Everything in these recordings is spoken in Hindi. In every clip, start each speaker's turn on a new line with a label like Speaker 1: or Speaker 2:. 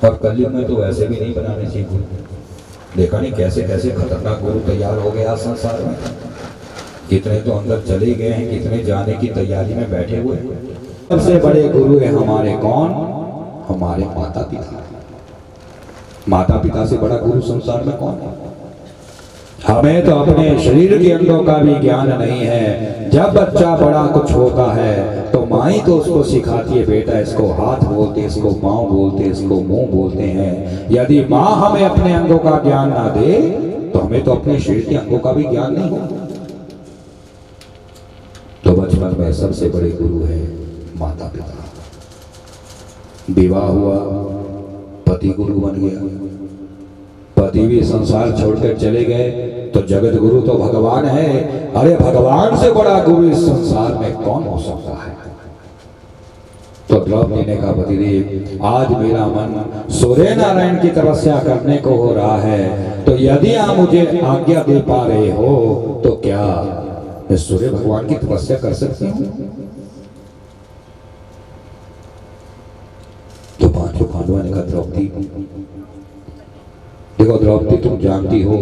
Speaker 1: और कलयुग में तो वैसे भी नहीं बनाने चाहिए गुरु। देखा नहीं कैसे कैसे खतरनाक गुरु तैयार हो गया संसार में। कितने तो अंदर चले गए हैं, कितने जाने की तैयारी में बैठे हुए। सबसे बड़े गुरु है हमारे कौन? हमारे माता पिता। माता पिता से बड़ा गुरु संसार में कौन है? हमें तो अपने शरीर के अंगों का भी ज्ञान नहीं है। जब बच्चा बड़ा कुछ होता है तो माँ ही तो उसको सिखाती है, बेटा इसको हाथ बोलते, इसको पाँव बोलते, इसको मुंह बोलते हैं। यदि माँ हमें अपने अंगों का ज्ञान ना दे तो हमें तो अपने शरीर के अंगों का भी ज्ञान नहीं होगा। तो बचपन में सबसे बड़े गुरु है माता पिता। विवाह हुआ, पति गुरु बन गया। पति भी संसार छोड़कर चले गए तो जगत गुरु तो भगवान है। अरे भगवान से बड़ा गुरु इस संसार में कौन हो सकता है? तो द्रौपदी ने कहा, पतिदेव आज मेरा मन सूर्य नारायण की तपस्या करने को हो रहा है, तो यदि आप मुझे आज्ञा दे पा रहे हो तो क्या मैं सूर्य भगवान की तपस्या कर सकती हूँ? तो पांचों पांडवों ने कहा, द्रौपदी देखो द्रौपदी, तुम जानती हो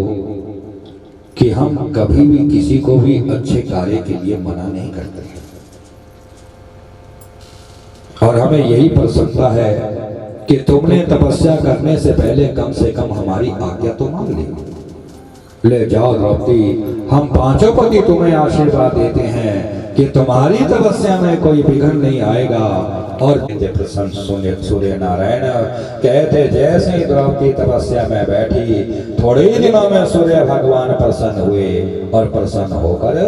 Speaker 1: कि हम कभी भी किसी को भी अच्छे कार्य के लिए मना नहीं करते, और हमें यही प्रसन्नता है कि तुमने तपस्या करने से पहले कम से कम हमारी आज्ञा तो मांग ली। ले जाओ द्रौपदी, हम पांचों पति तुम्हें आशीर्वाद देते हैं कि तुम्हारी तपस्या में कोई विघ्न नहीं आएगा। और प्रसन्न सूर्य नारायण कहते, जैसे ही द्रौपदी तपस्या में बैठी, थोड़े ही दिनों में सूर्य भगवान प्रसन्न हुए और प्रसन्न होकर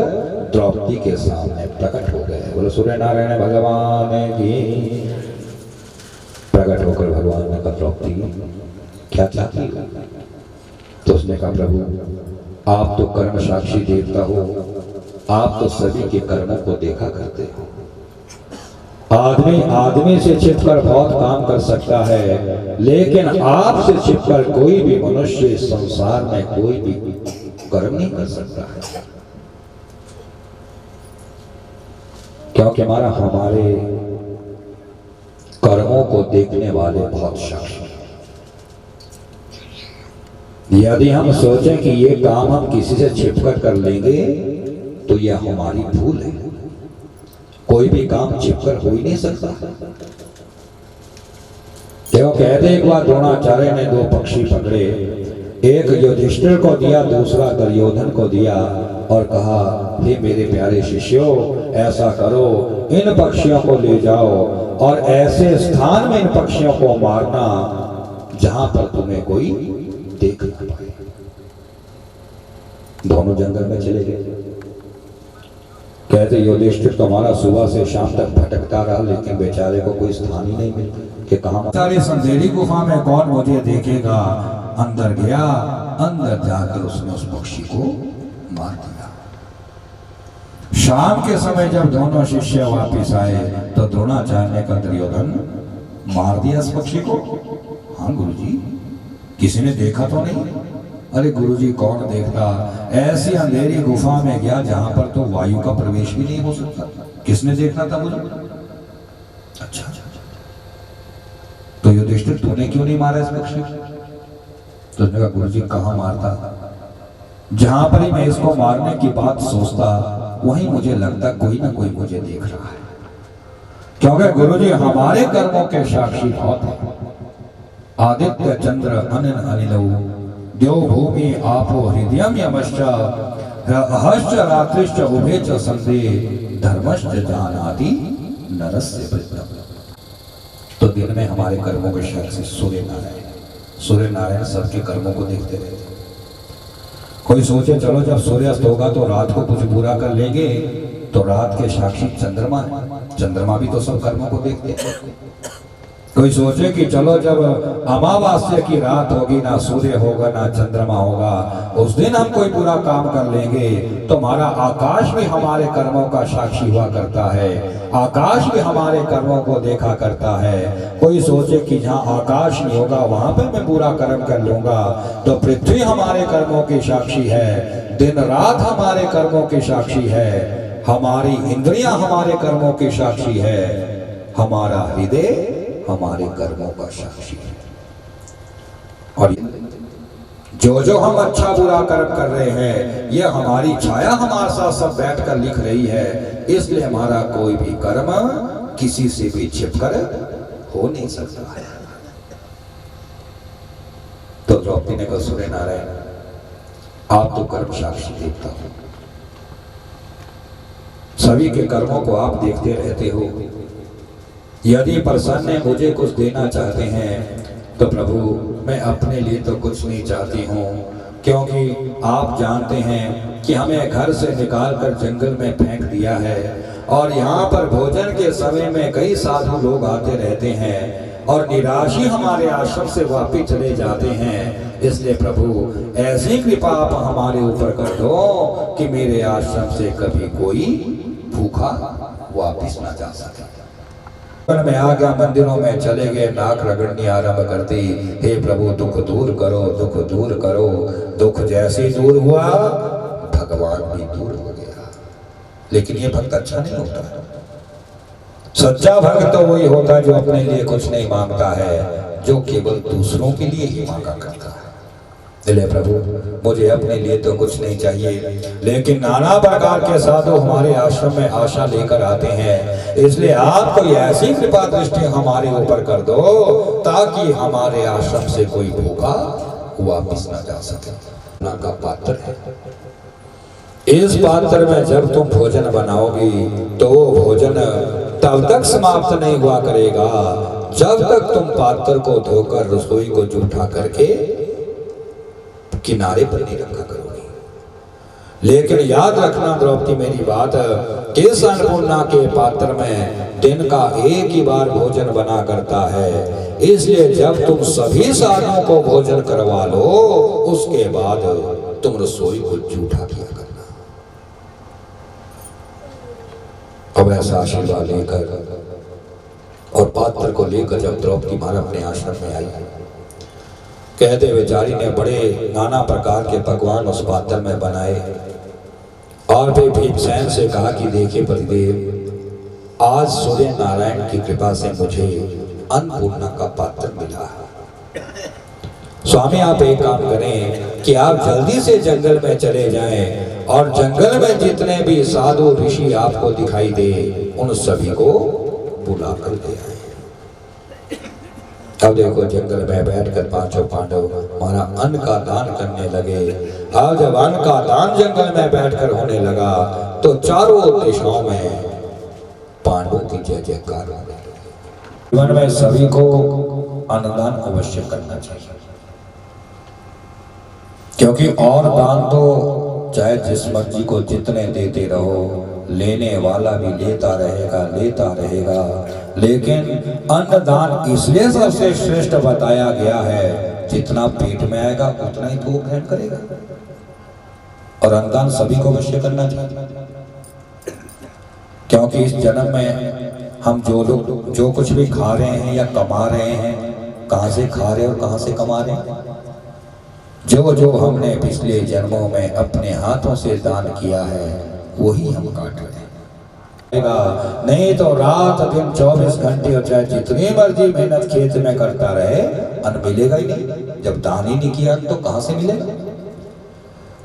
Speaker 1: द्रौपदी के सामने प्रकट हो गए। बोलो सूर्य नारायण भगवान की। प्रकट होकर भगवान ने कहा, द्रौपदी क्या चाहती हो? तो उसने कहा, प्रभु आप तो कर्म साक्षी देवता हो, आप तो सभी के कर्मों को देखा करते हो। आदमी आदमी से छिपकर बहुत काम कर सकता है, लेकिन आपसे छिपकर कोई भी मनुष्य इस संसार में कोई भी कर्म नहीं कर सकता है। क्योंकि हमारे कर्मों को देखने वाले बहुत साक्षी। यदि हम सोचें कि ये काम हम किसी से छिपकर कर लेंगे तो यह हमारी भूल है। कोई भी काम छिपकर हो ही नहीं सकता। देखो कहते, एक बार द्रोणाचार्य ने दो पक्षी पकड़े, एक युधिष्ठिर को दिया, दूसरा दुर्योधन को दिया, और कहा, हे मेरे प्यारे शिष्यों, ऐसा करो, इन पक्षियों को ले जाओ और ऐसे स्थान में इन पक्षियों को मारना जहां पर तुम्हें कोई देख ना पाए। दोनों जंगल में चले गए। कहते, युधिष्ठिर तुम्हारा सुबह से शाम तक भटकता रहा, लेकिन बेचारे को कोई स्थान ही नहीं मिला कि कहां। सारी अंधेरी गुफा में कौन मुझे देखेगा? अंदर गया, अंदर जाकर उसने उस पक्षी को मार दिया। शाम के समय जब दोनों शिष्य वापिस आए तो द्रोणाचार्य ने कहा, दुर्योधन मार दिया इस पक्षी को? हाँ गुरुजी, किसी ने देखा तो नहीं? अरे गुरुजी कौन देखता, ऐसी अंधेरी गुफा में गया जहां पर तो वायु का प्रवेश भी नहीं हो सकता, किसने देखना था मुझे? अच्छा, तो युधिष्ठिर तूने क्यों नहीं मारा इस पक्षी? तो उसने कहा, गुरुजी कहां मारता, जहां पर ही मैं इसको मारने की बात सोचता वहीं मुझे लगता कोई ना कोई मुझे देख रहा है। क्योंकि गुरुजी हमारे कर्मों के साक्षी बहुत है। आदित्य चंद्र अनन अनिलौ देव भूमि आपो हृदयम यमश्च हश्च रात्रिश्च उभे च संदे धर्मश्च जानाति नरस्य वृत्तम्। तो दिन में हमारे कर्मों के साक्षी सूर्य नारायण सबके कर्मों को देखते रहते। कोई सोचे चलो जब सूर्यास्त होगा तो रात को कुछ बुरा कर लेंगे, तो रात के साक्षी चंद्रमा है, चंद्रमा भी तो सब कर्मों को देखते हैं। कोई सोचे कि चलो जब अमावास्या की रात होगी, ना सूर्य होगा ना चंद्रमा होगा, उस दिन हम कोई बुरा काम कर लेंगे, तो हमारा आकाश भी हमारे कर्मों का साक्षी हुआ करता है, आकाश भी हमारे कर्मों को देखा करता है। कोई सोचे कि जहाँ आकाश नहीं होगा वहां पर मैं बुरा कर्म कर लूंगा, तो पृथ्वी हमारे कर्मों की साक्षी है, दिन रात हमारे कर्मों की साक्षी है, हमारी इंद्रियां हमारे कर्मों की साक्षी है, हमारा हृदय हमारे कर्मों का साक्षी है। और जो जो हम अच्छा बुरा कर्म कर रहे हैं, ये हमारी छाया हमारे साथ सब बैठकर लिख रही है। इसलिए हमारा कोई भी कर्म किसी से भी छिपकर हो नहीं सकता है। तो द्रौपदी ने कहा, सूर्य नारायण, आप तो कर्म साक्षी देवता हो, सभी के कर्मों को आप देखते रहते हो। यदि प्रसन्न है, मुझे कुछ देना चाहते हैं तो प्रभु मैं अपने लिए तो कुछ नहीं चाहती हूँ, क्योंकि आप जानते हैं कि हमें घर से निकालकर जंगल में फेंक दिया है और यहाँ पर भोजन के समय में कई साधु लोग आते रहते हैं और निराशी हमारे आश्रम से वापिस चले जाते हैं। इसलिए प्रभु ऐसी कृपा आप हमारे ऊपर कर दो कि मेरे आश्रम से कभी कोई भूखा वापिस ना जा सके। में आ गया, मंदिरों में चले गए, नाक रगड़नी आरंभ करती, हे प्रभु दुख दूर करो, दुख दूर करो। दुख जैसे दूर हुआ भगवान भी दूर हो गया। लेकिन ये भक्त अच्छा नहीं होता। सच्चा भक्त तो वही होता है जो अपने लिए कुछ नहीं मांगता है, जो केवल दूसरों के लिए ही मांगा करता है। इसलिए प्रभु मुझे अपने लिए तो कुछ नहीं चाहिए, लेकिन नाना प्रकार के साधु हमारे आश्रम में आशा लेकर आते हैं। इसलिए आप कोई ऐसी कृपा दृष्टि हमारे ऊपर कर दो ताकि हमारे आश्रम से कोई भूखा वापिस ना जा सके। ना का पात्र है, इस पात्र में जब तुम भोजन बनाओगी तो वो भोजन तब तक समाप्त नहीं हुआ करेगा जब तक तुम पात्र को धोकर रसोई को जूठा करके किनारे पर नहीं रखा करोगी। लेकिन याद रखना द्रौपदी मेरी बात, किस अन्नपूर्णा के पात्र में दिन का एक ही बार भोजन बना करता है। इसलिए जब तुम सभी साधुओं को भोजन करवा लो उसके बाद तुम रसोई को जूठा किया करना। अब ऐसा आशीर्वाद लेकर और पात्र को लेकर जब द्रौपदी महाराज अपने आश्रम में आई, कहते हुए जारी ने बड़े नाना प्रकार के पकवान उस पात्र में बनाए और फिर भीमसेन से कहा कि देखिए पतिदेव, आज सूर्य नारायण की कृपा से मुझे अन्नपूर्णा का पात्र मिला। स्वामी आप एक काम करें कि आप जल्दी से जंगल में चले जाएं और जंगल में जितने भी साधु ऋषि आपको दिखाई दे उन सभी को बुला कर ले आए। अब देखो जंगल में बैठकर पांचों पांडव हमारा अन्न का दान करने लगे। अब जब अन्न का दान जंगल में बैठकर होने लगा तो चारों दिशाओं में पांडवों की जय जयकार होने लगी। जीवन में सभी को अन्नदान अवश्य करना चाहिए, क्योंकि और दान तो चाहे जिस मर्जी को जितने देते रहो, लेने वाला भी लेता रहेगा, लेकिन अन्नदान इसलिए सबसे श्रेष्ठ बताया गया है, जितना पेट में आएगा उतना ही तो ग्रहण करेगा। और अन्नदान सभी को अवश्य करना चाहिए, क्योंकि इस जन्म में हम जो कुछ भी खा रहे हैं या कमा रहे हैं, कहां से खा रहे और कहां से कमा रहे हैं, जो हमने पिछले जन्मों में अपने हाथों से दान किया है वही हम काट रहे हैं। नहीं तो रात दिन 24 घंटे और चाहे जितनी मर्जी मेहनत खेत में करता रहे, अन्न मिलेगा ही नहीं। जब दान ही नहीं किया तो कहां से मिलेगा।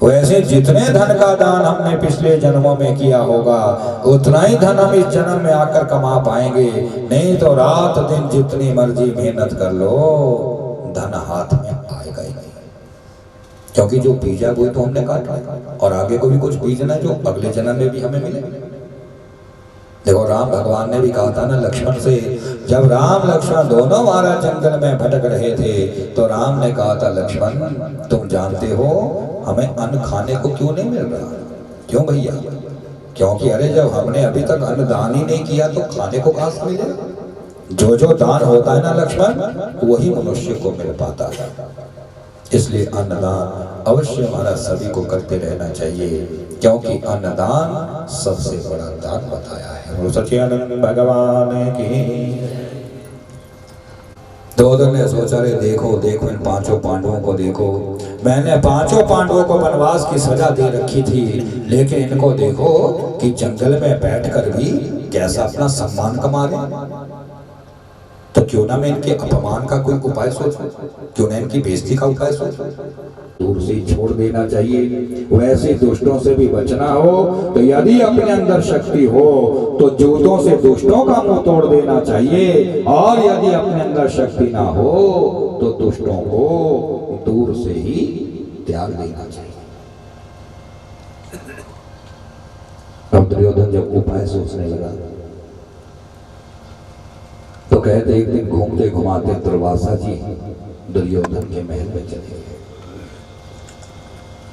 Speaker 1: वैसे जितने धन का दान हमने पिछले जन्मों में किया होगा उतना ही धन हम इस जन्म में आकर कमा पाएंगे। नहीं तो रात दिन जितनी मर्जी मेहनत कर लो, धन हाथ में आएगा ही नहीं, क्योंकि जो बीजा वो तो हमने काटा और आगे को भी कुछ बीजना है जो अगले जन्म में भी हमें मिले। देखो राम भगवान ने भी कहा था ना लक्ष्मण से, जब राम लक्ष्मण दोनों महाराज जंगल में भटक रहे थे तो राम ने कहा था लक्ष्मण तुम जानते हो हमें अन्न खाने को क्यों नहीं मिल रहा। क्यों भैया? क्योंकि अरे जब हमने अभी तक अन्न दान ही नहीं किया तो खाने को कहां से मिलेगा। जो दान होता है ना लक्ष्मण, वही मनुष्य को मिल पाता है। इसलिए अन्नदान अवश्य हमारा सभी को करते रहना चाहिए, क्योंकि अन्नदान सबसे बड़ा दान बताया है। सच्चिदानंद भगवान की। द्रौपदी ने सोचा रे देखो इन पांचों पांडवों को देखो, मैंने पांचों पांडवों को वनवास की सजा दे रखी थी, लेकिन इनको देखो कि जंगल में बैठकर भी कैसा अपना सम्मान कमा रहे। तो क्यों ना मैं इनके अपमान का कोई उपाय सोचूं, क्यों ना इनकी बेइज्जती का उपाय सोचूं। दूर से छोड़ देना चाहिए। वैसे दुष्टों से भी बचना हो तो यदि अपने अंदर शक्ति हो तो जूतों से दुष्टों का मुंह तोड़ देना चाहिए, और यदि अपने अंदर शक्ति ना हो तो दुष्टों को दूर से ही त्याग देना चाहिए। अब दुर्योधन जब उपाय सोचने लगा तो कहते एक दिन घूमते घुमाते दुर्वासा जी दुर्योधन के महल में चले गए।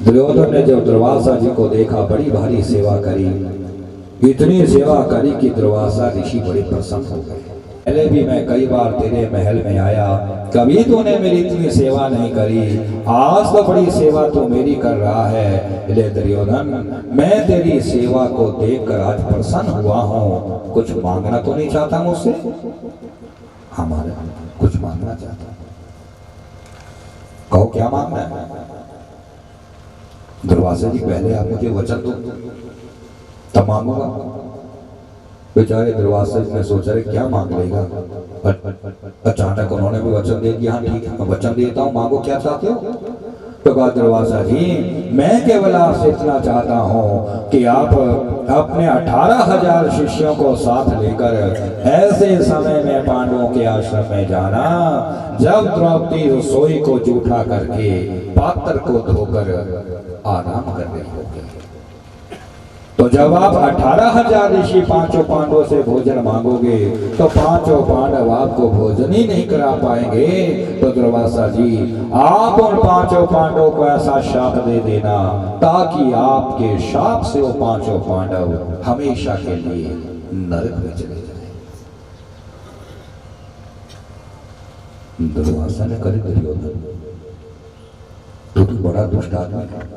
Speaker 1: दुर्योधन ने जब दुर्वासा जी को देखा, बड़ी भारी सेवा करी, इतनी सेवा करी कि दुर्वासा ऋषि बड़े प्रसन्न हो गए। पहले भी मैं कई बार तेरे महल में आया, कभी तूने मेरी इतनी सेवा नहीं करी, आज तो बड़ी सेवा तू मेरी कर रहा है। ले दुर्योधन, मैं तेरी सेवा को देखकर आज प्रसन्न हुआ हूँ, कुछ मांगना तो नहीं चाहता मुझसे? हमारे कुछ मांगना चाहता, कहो क्या मांगना है? दुर्वासा जी, पहले आप मुझे वचन दो तब मांगूंगा। बेचारे दुर्वासा जी ने सोचा रे क्या मांग लेगा, अचानक उन्होंने भी वचन दे दिया, हाँ ठीक है मैं वचन देता हूँ, मांगो क्या चाहते हो? तो कहा दुर्वासा जी, मैं केवल आपसे इतना चाहता हूँ कि आप अपने 18,000 शिष्यों को साथ लेकर ऐसे समय में पांडवों के आश्रम में जाना जब द्रौपदी रसोई को जूठा करके पात्र को धोकर आराम कर रही होगी। तो जब आप 18,000 ऋषि पांचों पांडवों से भोजन मांगोगे तो पांचों पांडव आपको भोजन ही नहीं करा पाएंगे। तो दुर्वासा जी, आप उन पांचों पांडवों को ऐसा शाप दे देना ताकि आपके शाप से वो पांचों पांडव हमेशा के लिए नरक में चले जाए। दुर्वासा ने करे दुर्योधन, तू तो बड़ा दुष्ट आदमी है।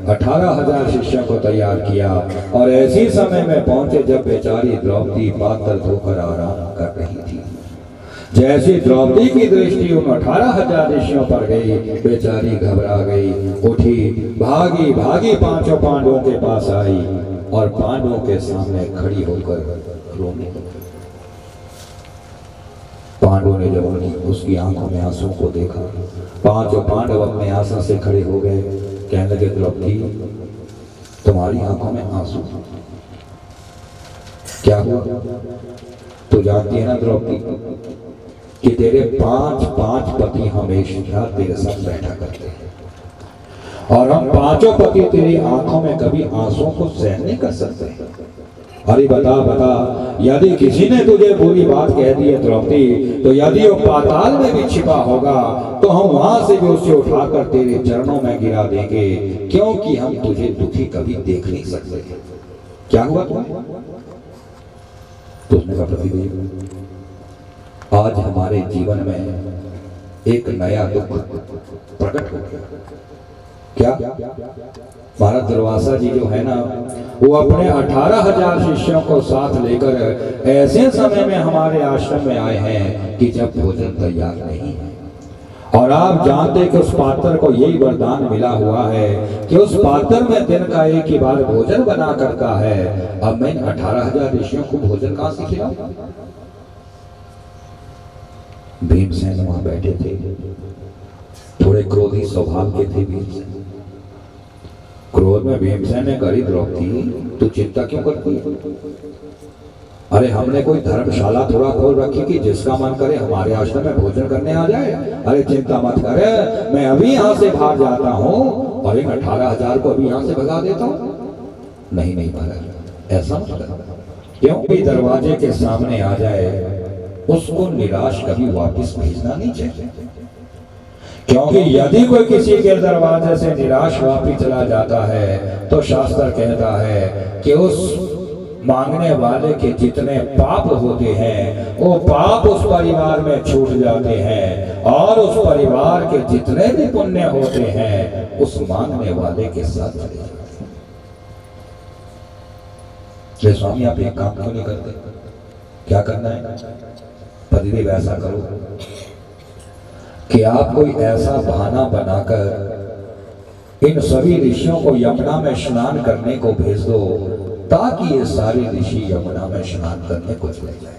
Speaker 1: 18,000 शिष्यों को तैयार किया और ऐसी समय में पहुंचे जब बेचारी द्रौपदी पात्र धोकर आराम कर रही थी। जैसी द्रौपदी की दृष्टि उन 18,000 ऋषियों पर गई, बेचारी घबरा गई, उठी, भागी भागी पांचों पांडवों के पास आई और पांडवों के सामने खड़ी होकर रोने लगी। पांडवों ने जब उसकी आंखों में आंसू को देखा, पांचों पांडव अपने आसन से खड़े हो गए, कहने लगे द्रौपदी, तुम्हारी आंखों में आंसू क्या हुआ? तो जानती है ना द्रौपदी कि तेरे 5 पति हमेशा तेरे साथ बैठा करते हैं और हम पांचों पति तेरी आंखों में कभी आंसुओं को सहन नहीं कर सकते। अरे बता बता, यदि किसी ने तुझे बुरी बात कह दी है द्रौपदी, तो यदि वो पाताल में भी छिपा होगा तो हम वहां से भी उसे उठाकर तेरे चरणों में गिरा देंगे, क्योंकि हम तुझे दुखी कभी देख नहीं सकते। क्या हुआ तुम्हें? तो उसने कहा प्रतिदेव, आज हमारे जीवन में एक नया दुख प्रकट हो गया। क्या? महाराज दुर्वासा जी जो है ना, वो अपने 18,000 शिष्यों को साथ लेकर ऐसे समय में हमारे आश्रम में आए हैं कि जब भोजन तैयार नहीं है, और आप जानते कि उस पात्र को यही वरदान मिला हुआ है कि उस पात्र में दिन का एक ही बार भोजन बना करता है। अब मैं 18,000 ऋषियों को भोजन कहां से खिलाऊं? भीमसेन वहां बैठे थे, थोड़े क्रोधी स्वभाव के थे भीमसेन। क्रोध में भीमसेन ने करी, द्रौपदी तू चिंता क्यों करती है? अरे हमने कोई धर्मशाला थोड़ा खोल रखी कि जिसका मन करे हमारे आश्रम में भोजन करने आ जाए। अरे चिंता मत करे, मैं अभी यहाँ से भाग जाता हूँ और इन 18,000 को अभी यहाँ से भगा देता हूँ। नहीं नहीं महाराज, ऐसा मत कर, क्योंकि दरवाजे के सामने आ जाए उसको निराश कभी वापस भेजना नहीं चाहिए। क्योंकि यदि कोई किसी के दरवाजे से निराश वापस चला जाता है तो शास्त्र कहता है कि उस मांगने वाले के जितने पाप होते हैं वो पाप उस परिवार में छूट जाते हैं, और उस परिवार के जितने भी पुण्य होते हैं उस मांगने वाले के साथ चले जाते हैं। स्वामी आप एक काम क्यों नहीं करते? क्या करना है? पतिदेव ऐसा करो कि आप कोई ऐसा बहाना बनाकर इन सभी ऋषियों को यमुना में स्नान करने को भेज दो ताकि ये सारे ऋषि यमुना में स्नान करने को चले जाए,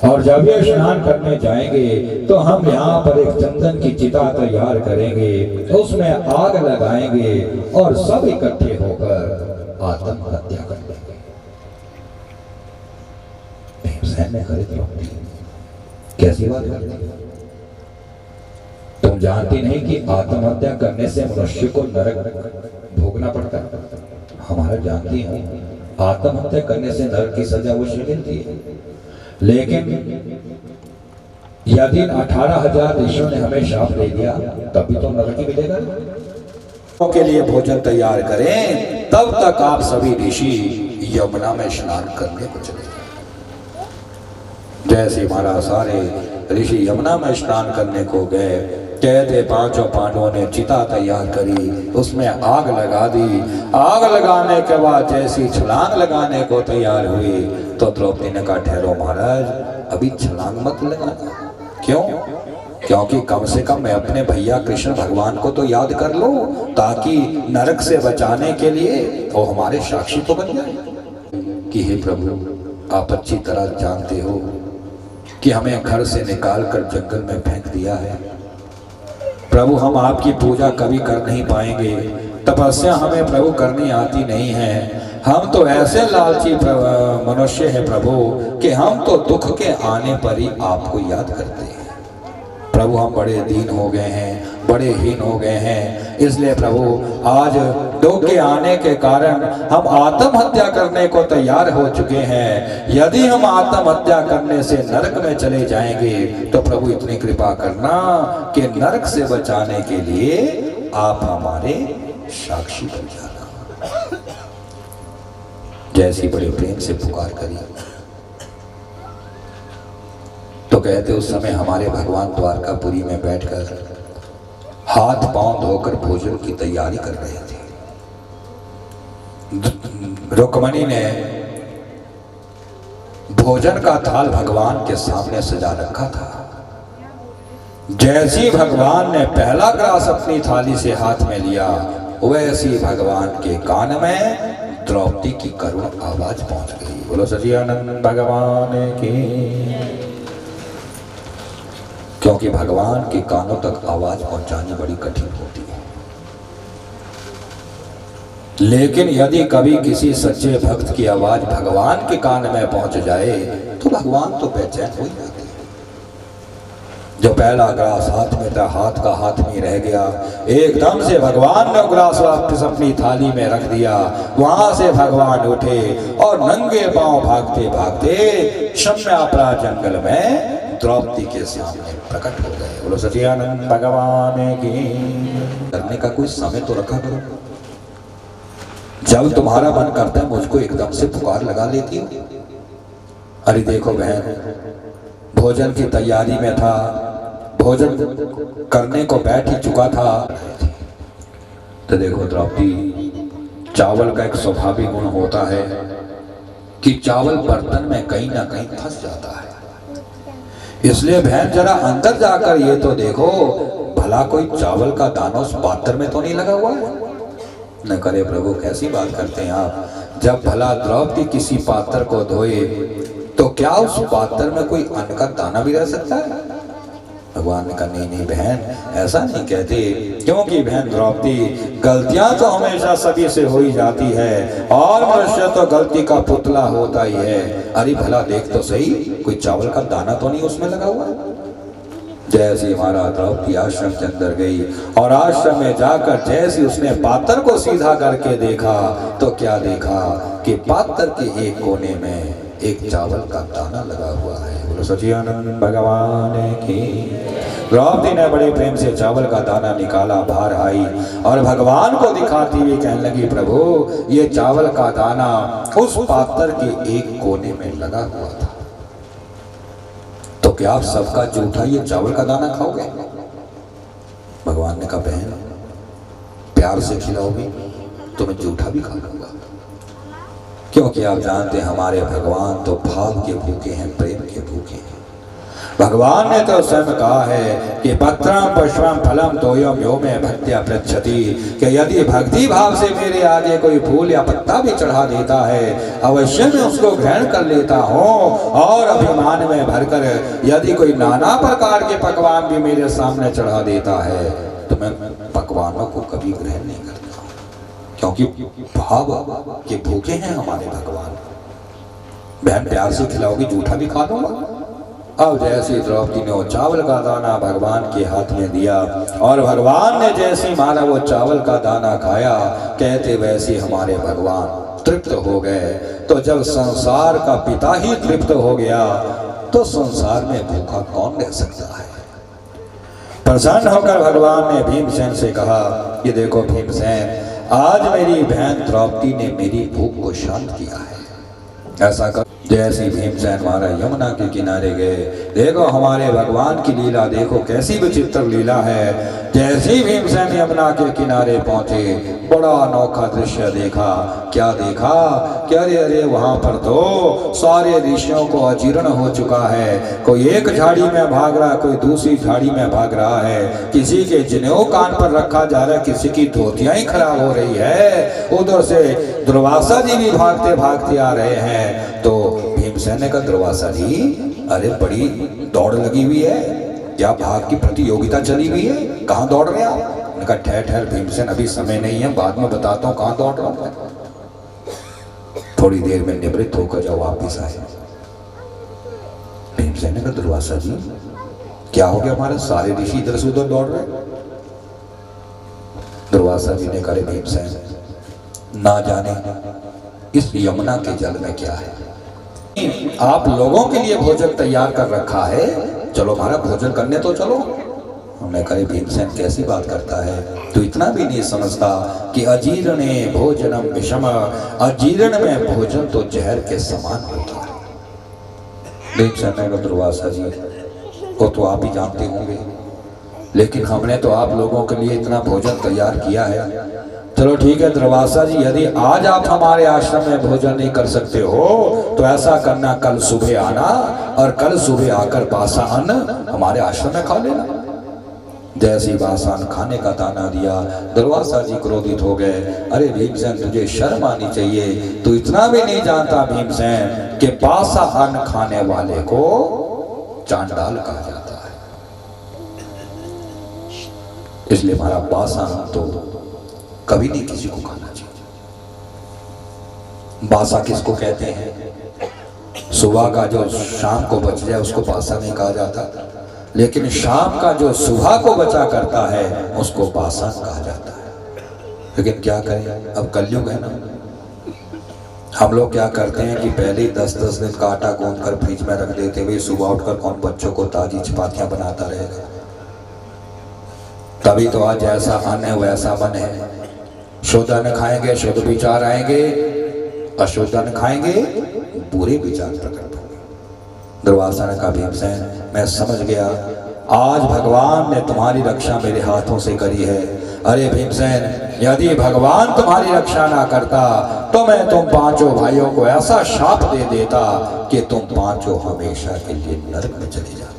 Speaker 1: और जब ये स्नान करने जाएंगे तो हम यहाँ पर एक चंदन की चिता तैयार करेंगे, उसमें आग लगाएंगे और सब इकट्ठे होकर आत्महत्या कर देंगे। भीमसेन ने खरीद ली, कैसी बात करते हैं? तुम जानती नहीं कि आत्महत्या करने से मनुष्य को नरक भोगना पड़ता है? हमारा जानती है, आत्महत्या करने से नरक की सजा अवश्य मिलती है, लेकिन यदि 18,000 ऋषियों ने हमें शाप दे दिया तभी तो नरक ही मिलेगा। के लिए भोजन तैयार करें, तब तक आप सभी ऋषि यमुना में स्नान करने को चले जाए। जैसे महाराज सारे ऋषि यमुना में स्नान करने को गए, कहते पांचों पांडवों ने चिता तैयार करी, उसमें आग लगा दी। आग लगाने के बाद जैसी छलांग लगाने को तैयार हुई तो द्रौपदी ने कहा, ठहरो महाराज, अभी छलांग मत लगाना। क्यों? क्योंकि कम से कम मैं अपने भैया कृष्ण भगवान को तो याद कर लो, ताकि नरक से बचाने के लिए वो हमारे साक्षी तो बन जाए कि हे प्रभु, आप अच्छी तरह जानते हो कि हमें घर से निकालकर जंगल में फेंक दिया है। प्रभु, हम आपकी पूजा कभी कर नहीं पाएंगे, तपस्या हमें प्रभु करनी आती नहीं है। हम तो ऐसे लालची मनुष्य हैं प्रभु कि हम तो दुख के आने पर ही आपको याद करते हैं। प्रभु, हम बड़े दीन हो गए हैं, बड़े हीन हो गए हैं, इसलिए प्रभु आज दुख के आने के कारण हम आत्महत्या करने को तैयार हो चुके हैं। यदि हम आत्महत्या करने से नरक में चले जाएंगे तो प्रभु इतनी कृपा करना कि नरक से बचाने के लिए आप हमारे साक्षी बन जाना। जैसी बड़े प्रेम से पुकार करी तो कहते उस समय हमारे भगवान द्वारकापुरी में बैठकर हाथ पांव धोकर भोजन की तैयारी कर रहे थे। रुक्मणी ने भोजन का थाल भगवान के सामने सजा रखा था। जैसी भगवान ने पहला ग्रास अपनी थाली से हाथ में लिया, वैसी भगवान के कान में द्रौपदी की करुण आवाज पहुंच गई। बोलो सच्चिदानंद भगवान की। क्योंकि भगवान के कानों तक आवाज पहुंचानी बड़ी कठिन होती है, लेकिन यदि कभी किसी सच्चे भक्त की आवाज भगवान के कान में पहुंच जाए तो भगवान तो बेचैन हो जाते हैं। जो पहला ग्रास हाथ में था, हाथ का हाथ में रह गया। एकदम से भगवान ने ग्रास वापस अपनी थाली में रख दिया। वहां से भगवान उठे और नंगे पांव भागते भागते शम्यापरा जंगल में द्रौपदी के सामने प्रकट हो गए। बोलो सच्चिदानंद भगवान की। करने का कोई समय तो रखा करो। जब तुम्हारा मन करता है मुझको एकदम से पुकार लगा लेती हो। अरे देखो बहन, भोजन की तैयारी में था, भोजन करने को बैठ ही चुका था, तो देखो द्रौपदी, चावल का एक स्वाभाविक गुण होता है कि चावल बर्तन में कहीं ना कहीं फंस जाता है। इसलिए बहन जरा अंदर जाकर ये तो देखो, भला कोई चावल का दाना उस पात्र में तो नहीं लगा हुआ है। न करे प्रभु, कैसी बात करते हैं आप। जब भला द्रौपदी किसी पात्र को धोए तो क्या उस पात्र में कोई अन्न का दाना भी रह सकता है? भगवान ने कहा नहीं नहीं बहन, ऐसा नहीं कहते, क्योंकि बहन द्रौपदी, गलतियां तो हमेशा सभी से हो ही जाती है और मनुष्य तो गलती का पुतला होता ही है। अरे भला देख तो सही, कोई चावल का दाना तो नहीं उसमें लगा हुआ है। जैसे हमारा द्रौपदी आश्रम के अंदर गई और आश्रम में जाकर जैसे उसने पात्र को सीधा करके देखा तो क्या देखा कि पात्र के एक कोने में एक चावल का दाना लगा हुआ है। बोलो सच्चिदानंद भगवान की। द्रौपदी ने बड़े प्रेम से चावल का दाना निकाला, बाहर आई और भगवान को दिखाती हुई कहने लगी, प्रभु ये चावल का दाना उस पात्र के एक कोने में लगा हुआ था, तो क्या आप सबका जूठा ये चावल का दाना खाओगे? भगवान ने कहा, बहन प्यार से खिलाओगी तो मैं जूठा भी खा लूंगा, क्योंकि आप जानते हैं हमारे भगवान तो भाव के भूखे हैं, प्रेम के भूखे हैं। भगवान ने तो स्वयं कहा है कि पत्रम पुष्पम फलम तोयम यो में भक्त्या पृच्छति, कि यदि भक्ति भाव से मेरे आगे कोई फूल या पत्ता भी चढ़ा देता है अवश्य मैं उसको ग्रहण कर लेता हूँ। और अभिमान में भरकर यदि कोई नाना प्रकार के पकवान भी मेरे सामने चढ़ा देता है तो मैं पकवानों को कभी ग्रहण नहीं करता, क्योंकि भाव के भूखे हैं हमारे भगवान। बहन प्यार से खिलाओगी जूठा भी खा दूंगा। अब जैसे द्रौपदी ने वो चावल का दाना भगवान के हाथ में दिया और भगवान ने जैसे मारा वो चावल का दाना खाया, कहते वैसे हमारे भगवान तृप्त हो गए। तो जब संसार का पिता ही तृप्त हो गया तो संसार में भूखा कौन रह सकता है। प्रसन्न होकर भगवान ने भीमसेन से कहा कि देखो भीमसेन, आज मेरी बहन द्रौपदी ने मेरी भूख को शांत किया है। ऐसा कर जैसे भीमसेन हमारा यमुना के किनारे गए, देखो हमारे भगवान की लीला देखो कैसी विचित्र लीला है। जैसे भीमसेन यमुना के किनारे पहुंचे बड़ा अनोखा दृश्य देखा। क्या देखा कि अरे अरे वहां पर तो सारे ऋषियों को अजीर्ण हो चुका है। कोई एक झाड़ी में भाग रहा, कोई दूसरी झाड़ी में भाग रहा है, किसी के जनेऊ कान पर रखा जा रहा है, किसी की धोतियां ही खराब हो रही है। उधर से दुर्वासा जी भी भागते भागते आ रहे हैं। तो भीमसेन ने कहा दुर्वासा जी, अरे बड़ी दौड़ लगी हुई है, क्या भाग की प्रतियोगिता चली हुई है, कहाँ दौड़ रहे हैं आप? उन्होंने कहा ठहर ठहर भीमसेन, अभी समय नहीं है, बाद में बताता हूँ कहाँ दौड़ रहा हूँ। थोड़ी देर में निवृत्त होकर जब वापिस आए भीमसेन ने कहा दुर्वासा जी क्या हो गया, हमारे सारे ऋषि इधर से उधर दौड़ रहे। दुर्वासा जी ने कहा भीमसेन, ना जाने इस यमुना के जल में क्या है, आप लोगों के लिए भोजन तैयार कर रखा है, चलो हमारा भोजन करने तो चलो। हमने कहा भीमसेन कैसी बात करता है, तू इतना भी नहीं समझता कि अजीर्ण भोजनम विषम, अजीर्ण में भोजन तो जहर के समान होता है। भीमसेन ने कहा दुर्वासा जी वो तो आप ही जानते होंगे, लेकिन हमने तो आप लोगों के लिए इतना भोजन तैयार किया है। चलो ठीक है दुर्वासा जी, यदि आज आप हमारे आश्रम में भोजन नहीं कर सकते हो तो ऐसा करना, कल सुबह आना और कल सुबह आकर बासा अन्न हमारे आश्रम में खा लेना। जैसे ही बासा अन्न खाने का दाना दिया दुर्वासा जी क्रोधित हो गए। अरे भीमसेन तुझे शर्म आनी चाहिए, तू इतना भी नहीं जानता भीमसेन कि बासा अन्न खाने वाले को चांडाल कहा जाता है। इसलिए हमारा बासा अन्न तो कभी नहीं किसी को खाना चाहिए। बासा किसको कहते हैं? सुबह का जो शाम को बच जाए उसको बासा नहीं कहा जाता, लेकिन शाम का जो सुबह को बचा करता है उसको बासा कहा जाता है। लेकिन क्या करें, अब कलयुग है ना। हम लोग क्या करते हैं कि पहले ही 10-10 दिन का आटा गूंद कर फ्रिज में रख देते हुए सुबह उठकर कौन बच्चों को ताजी चपातियां बनाता रहेगा। तभी तो आज जैसा अन्न है वैसा मन है। शुद्ध अन्न खाएंगे शुद्ध विचार आएंगे, अशुद्ध अन्न खाएंगे बुरे विचार प्रकट होंगे। दुर्वासा ने कहा भीमसेन मैं समझ गया, आज भगवान ने तुम्हारी रक्षा मेरे हाथों से करी है। अरे भीमसेन, यदि भगवान तुम्हारी रक्षा ना करता तो मैं तुम पांचों भाइयों को ऐसा शाप दे देता कि तुम पांचों हमेशा के लिए नरक में चले जाते।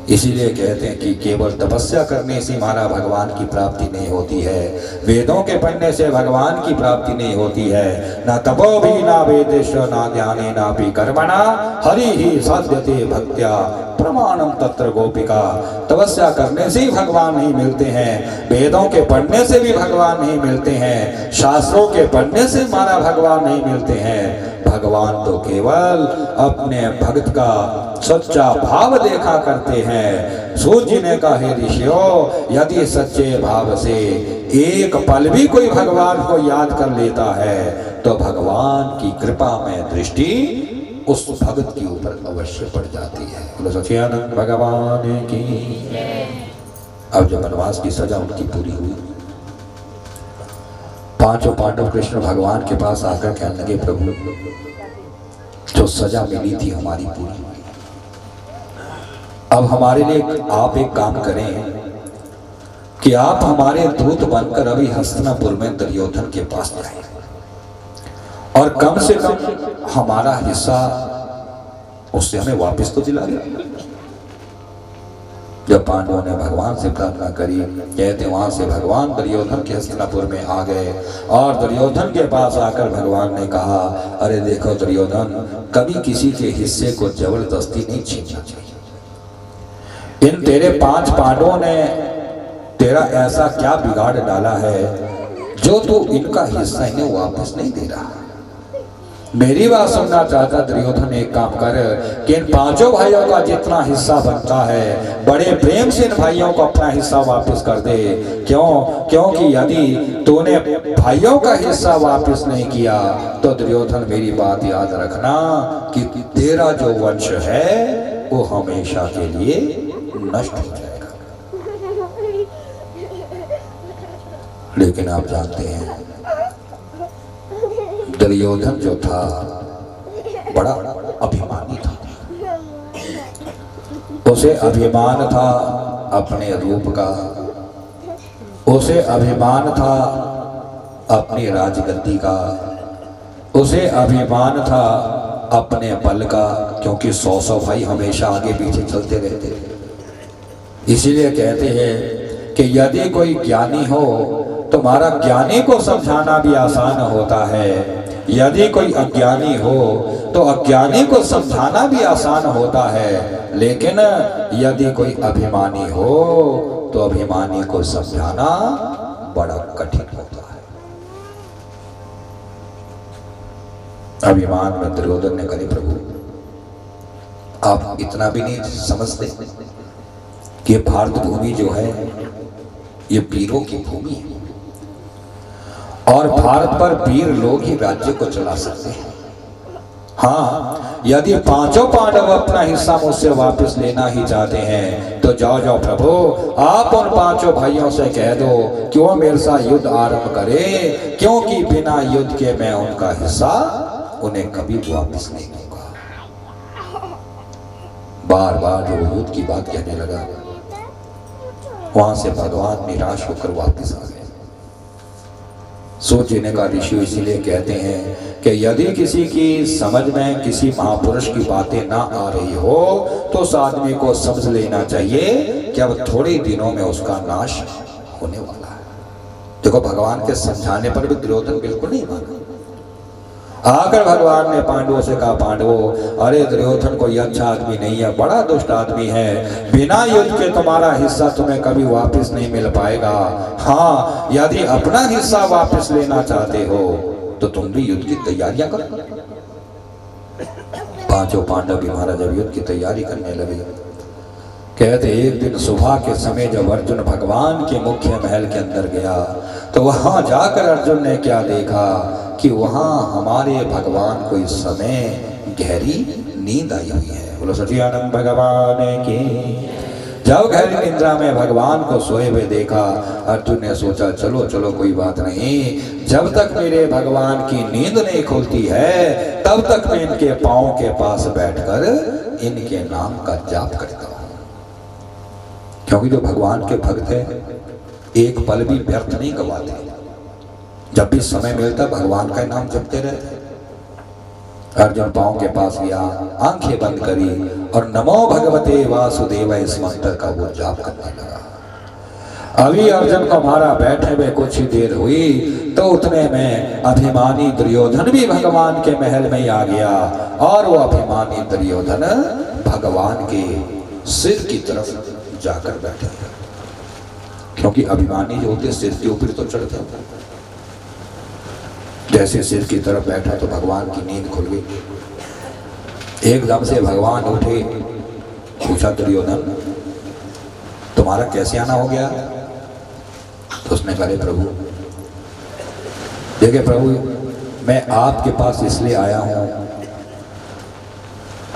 Speaker 1: इसीलिए कहते हैं कि केवल तपस्या करने से हमारा भगवान की प्राप्ति नहीं होती है, वेदों के पढ़ने से भगवान की प्राप्ति नहीं होती है। ना तपो भी ना वेदेश ना ज्ञाने ना भी कर्मणा हरि ही साध्यते भक्त्या प्रमाणम तत्र गोपिका। तपस्या करने से ही भगवान नहीं मिलते हैं, वेदों के पढ़ने से भी भगवान नहीं मिलते हैं, शास्त्रों के पढ़ने से हमारा भगवान नहीं मिलते हैं। भगवान तो केवल अपने भक्त का सच्चा भाव देखा करते हैं। सूर्य ने कहा हे ऋषियों, यदि सच्चे भाव से एक पल भी कोई भगवान को याद कर लेता है तो भगवान की कृपा में दृष्टि उस भक्त के ऊपर अवश्य पड़ जाती है। बोलो सच्चिदानंद भगवान की। अब जब वनवास की सजा उनकी पूरी हुई, पांचों पांडव कृष्ण भगवान के पास आकर कहने लगे प्रभु जो सजा मिली थी हमारी पूरी, अब हमारे लिए आप एक काम करें कि आप हमारे दूत बनकर अभी हस्तिनापुर में दुर्योधन के पास जाएं और कम से कम हमारा हिस्सा उससे हमें वापस तो दिला दे। जब पांडवों ने भगवान से प्रार्थना करी, कहते वहां से भगवान दुर्योधन के हस्तिनापुर में आ गए और दुर्योधन के पास आकर भगवान ने कहा, अरे देखो दुर्योधन, कभी किसी के हिस्से को जबरदस्ती नहीं छीनना चाहिए। इन तेरे 5 पांडवों ने तेरा ऐसा क्या बिगाड़ डाला है जो तू इनका हिस्सा इन्हें वापस नहीं दे रहा। मेरी बात सुनना चाहता दुर्योधन, एक काम कर कि इन 5 भाइयों का जितना हिस्सा बनता है बड़े प्रेम से इन भाइयों को अपना हिस्सा वापस कर दे। क्यों? क्योंकि यदि तूने भाइयों का हिस्सा वापस नहीं किया तो दुर्योधन मेरी बात याद रखना कि तेरा जो वंश है वो हमेशा के लिए नष्ट हो जाएगा। लेकिन आप जानते हैं दुर्योधन जो था बड़ा अभिमानी था। उसे अभिमान था अपने रूप का, उसे अभिमान था अपनी राजगद्दी का, उसे अभिमान था अपने बल का, क्योंकि 100 भाई हमेशा आगे पीछे चलते रहते। इसीलिए कहते हैं कि यदि कोई ज्ञानी हो तो हमारा ज्ञानी को समझाना भी आसान होता है, यदि कोई अज्ञानी हो तो अज्ञानी को समझाना भी आसान होता है, लेकिन यदि कोई अभिमानी हो तो अभिमानी को समझाना बड़ा कठिन होता है। अभिमान में दुर्योधन ने कहा, प्रभु आप इतना भी नहीं समझते कि भारत भूमि जो है ये वीरों की भूमि है और भारत पर वीर लोग ही राज्य को चला सकते हैं। हाँ, यदि 5 पांडव अपना हिस्सा मुझसे वापस लेना ही चाहते हैं तो जाओ जाओ प्रभु, आप उन 5 भाइयों से कह दो कि वो मेरे साथ युद्ध आरंभ करे, क्योंकि बिना युद्ध के मैं उनका हिस्सा उन्हें कभी वापस नहीं दूंगा। बार बार जो युद्ध की बात कहने लगा, वहां से भगवान निराश होकर वापस आ गए। सोचने का ऋषि इसीलिए कहते हैं कि यदि किसी की समझ में किसी महापुरुष की बातें ना आ रही हो तो उस आदमी को समझ लेना चाहिए कि अब थोड़े दिनों में उसका नाश होने वाला है। देखो, भगवान के समझाने पर भी दुर्योधन बिल्कुल नहीं माना। आकर भगवान ने पांडवों से कहा, पांडवों, अरे दुर्योधन कोई अच्छा आदमी नहीं है, बड़ा दुष्ट आदमी है, बिना युद्ध के तुम्हारा हिस्सा तुम्हें कभी वापस नहीं मिल पाएगा। हाँ, यदि अपना हिस्सा वापस लेना चाहते हो तो तुम भी युद्ध की तैयारियां करो। 5 पांडव भी महाराज जब युद्ध की तैयारी करने लगे, कहते एक दिन सुबह के समय जब अर्जुन भगवान के मुख्य महल के अंदर गया तो वहां जाकर अर्जुन ने क्या देखा कि वहां हमारे भगवान को इस समय गहरी नींद आई हुई है। बोलो सच्चिदानंद भगवान की। जब गहरी निद्रा में भगवान को सोए हुए देखा, अर्जुन ने सोचा चलो चलो कोई बात नहीं, जब तक मेरे भगवान की नींद नहीं खुलती है तब तक मैं इनके पांव के पास बैठकर इनके नाम का जाप करता हूं। क्योंकि जो भगवान के भक्त हैं एक पल भी व्यर्थ नहीं गवाते, जब भी समय मिलता भगवान का नाम जपते रहते। अर्जुन पांव के पास गया, आंखें बंद करी और नमो भगवते वासुदेव इस मंत्र का वो जाप करने लगा। अभी अर्जुन को हमारा बैठे हुए कुछ ही देर हुई तो उतने में अभिमानी दुर्योधन भी भगवान के महल में आ गया और वो अभिमानी दुर्योधन भगवान के सिर की तरफ जाकर बैठे, क्योंकि अभिमानी जो होते सिर के ऊपर तो चढ़ते होते। जैसे सिर की तरफ बैठा तो भगवान की नींद खुल गई। एकदम से भगवान उठे, पूछा दुर्योधन तुम्हारा कैसे आना हो गया? तो उसने कहा प्रभु देखिए प्रभु, मैं आपके पास इसलिए आया हूं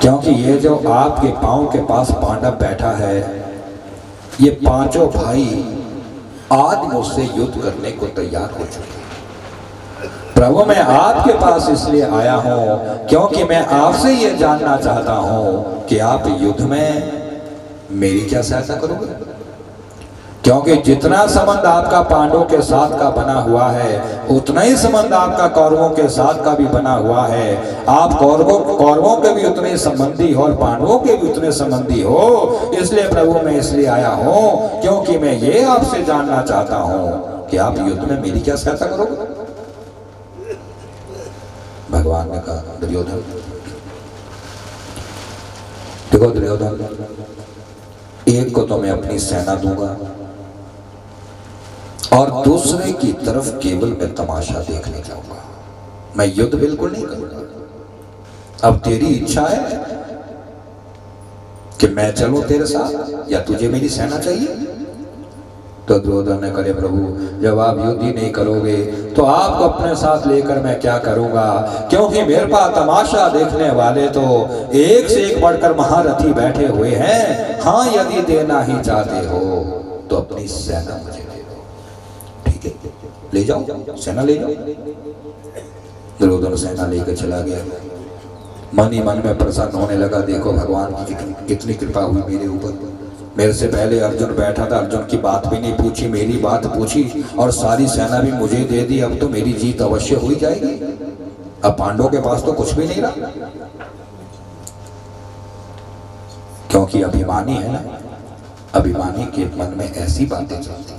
Speaker 1: क्योंकि ये जो आपके पांव के पास पांडव बैठा है ये 5 भाई आज मुझसे युद्ध करने को तैयार हो चुके हैं। प्रभु मैं आपके पास इसलिए आया हूं क्योंकि मैं आपसे ये जानना चाहता हूं कि आप युद्ध में मेरी क्या सहायता करोगे। क्योंकि जितना संबंध आपका पांडवों के साथ का बना हुआ है उतना ही संबंध आपका कौरवों के साथ का भी बना हुआ है। आप कौरवों के भी उतने संबंधी हो और पांडवों के भी उतने संबंधी हो। इसलिए प्रभु मैं इसलिए आया हूं क्योंकि मैं ये आपसे जानना चाहता हूं कि आप युद्ध में मेरी क्या सहायता करोगे। भगवान ने कहा दुर्योधन, देखो दुर्योधन, एक को तो मैं अपनी सेना दूंगा और दूसरे की तरफ केवल मैं तमाशा देखने जाऊंगा, मैं युद्ध बिल्कुल नहीं करूंगा। अब तेरी इच्छा है कि मैं चलूं तेरे साथ या तुझे मेरी सेना चाहिए। तो दुर्योधन ने करे प्रभु जब आप युद्ध ही नहीं करोगे तो आपको अपने साथ लेकर मैं क्या करूंगा, क्योंकि मेरे पास तमाशा देखने वाले तो एक से एक बढ़कर महारथी बैठे हुए हैं। हाँ यदि देना ही चाहते हो तो अपनी सेना मुझे दे दो, ठीक है ले जाओ सेना ले जाओ। दुर्योधन सेना लेकर चला गया, मन ही मन में प्रसन्न होने लगा। देखो भगवान की कितनी कृपा हुई मेरे ऊपर। मेरे से पहले अर्जुन बैठा था, अर्जुन की बात भी नहीं पूछी, मेरी बात पूछी और सारी सेना भी मुझे दे दी। अब तो मेरी जीत अवश्य हो ही जाएगी। अब पांडवों के पास तो कुछ भी नहीं रहा, क्योंकि अभिमानी है ना, अभिमानी के मन में ऐसी बातें चलती है।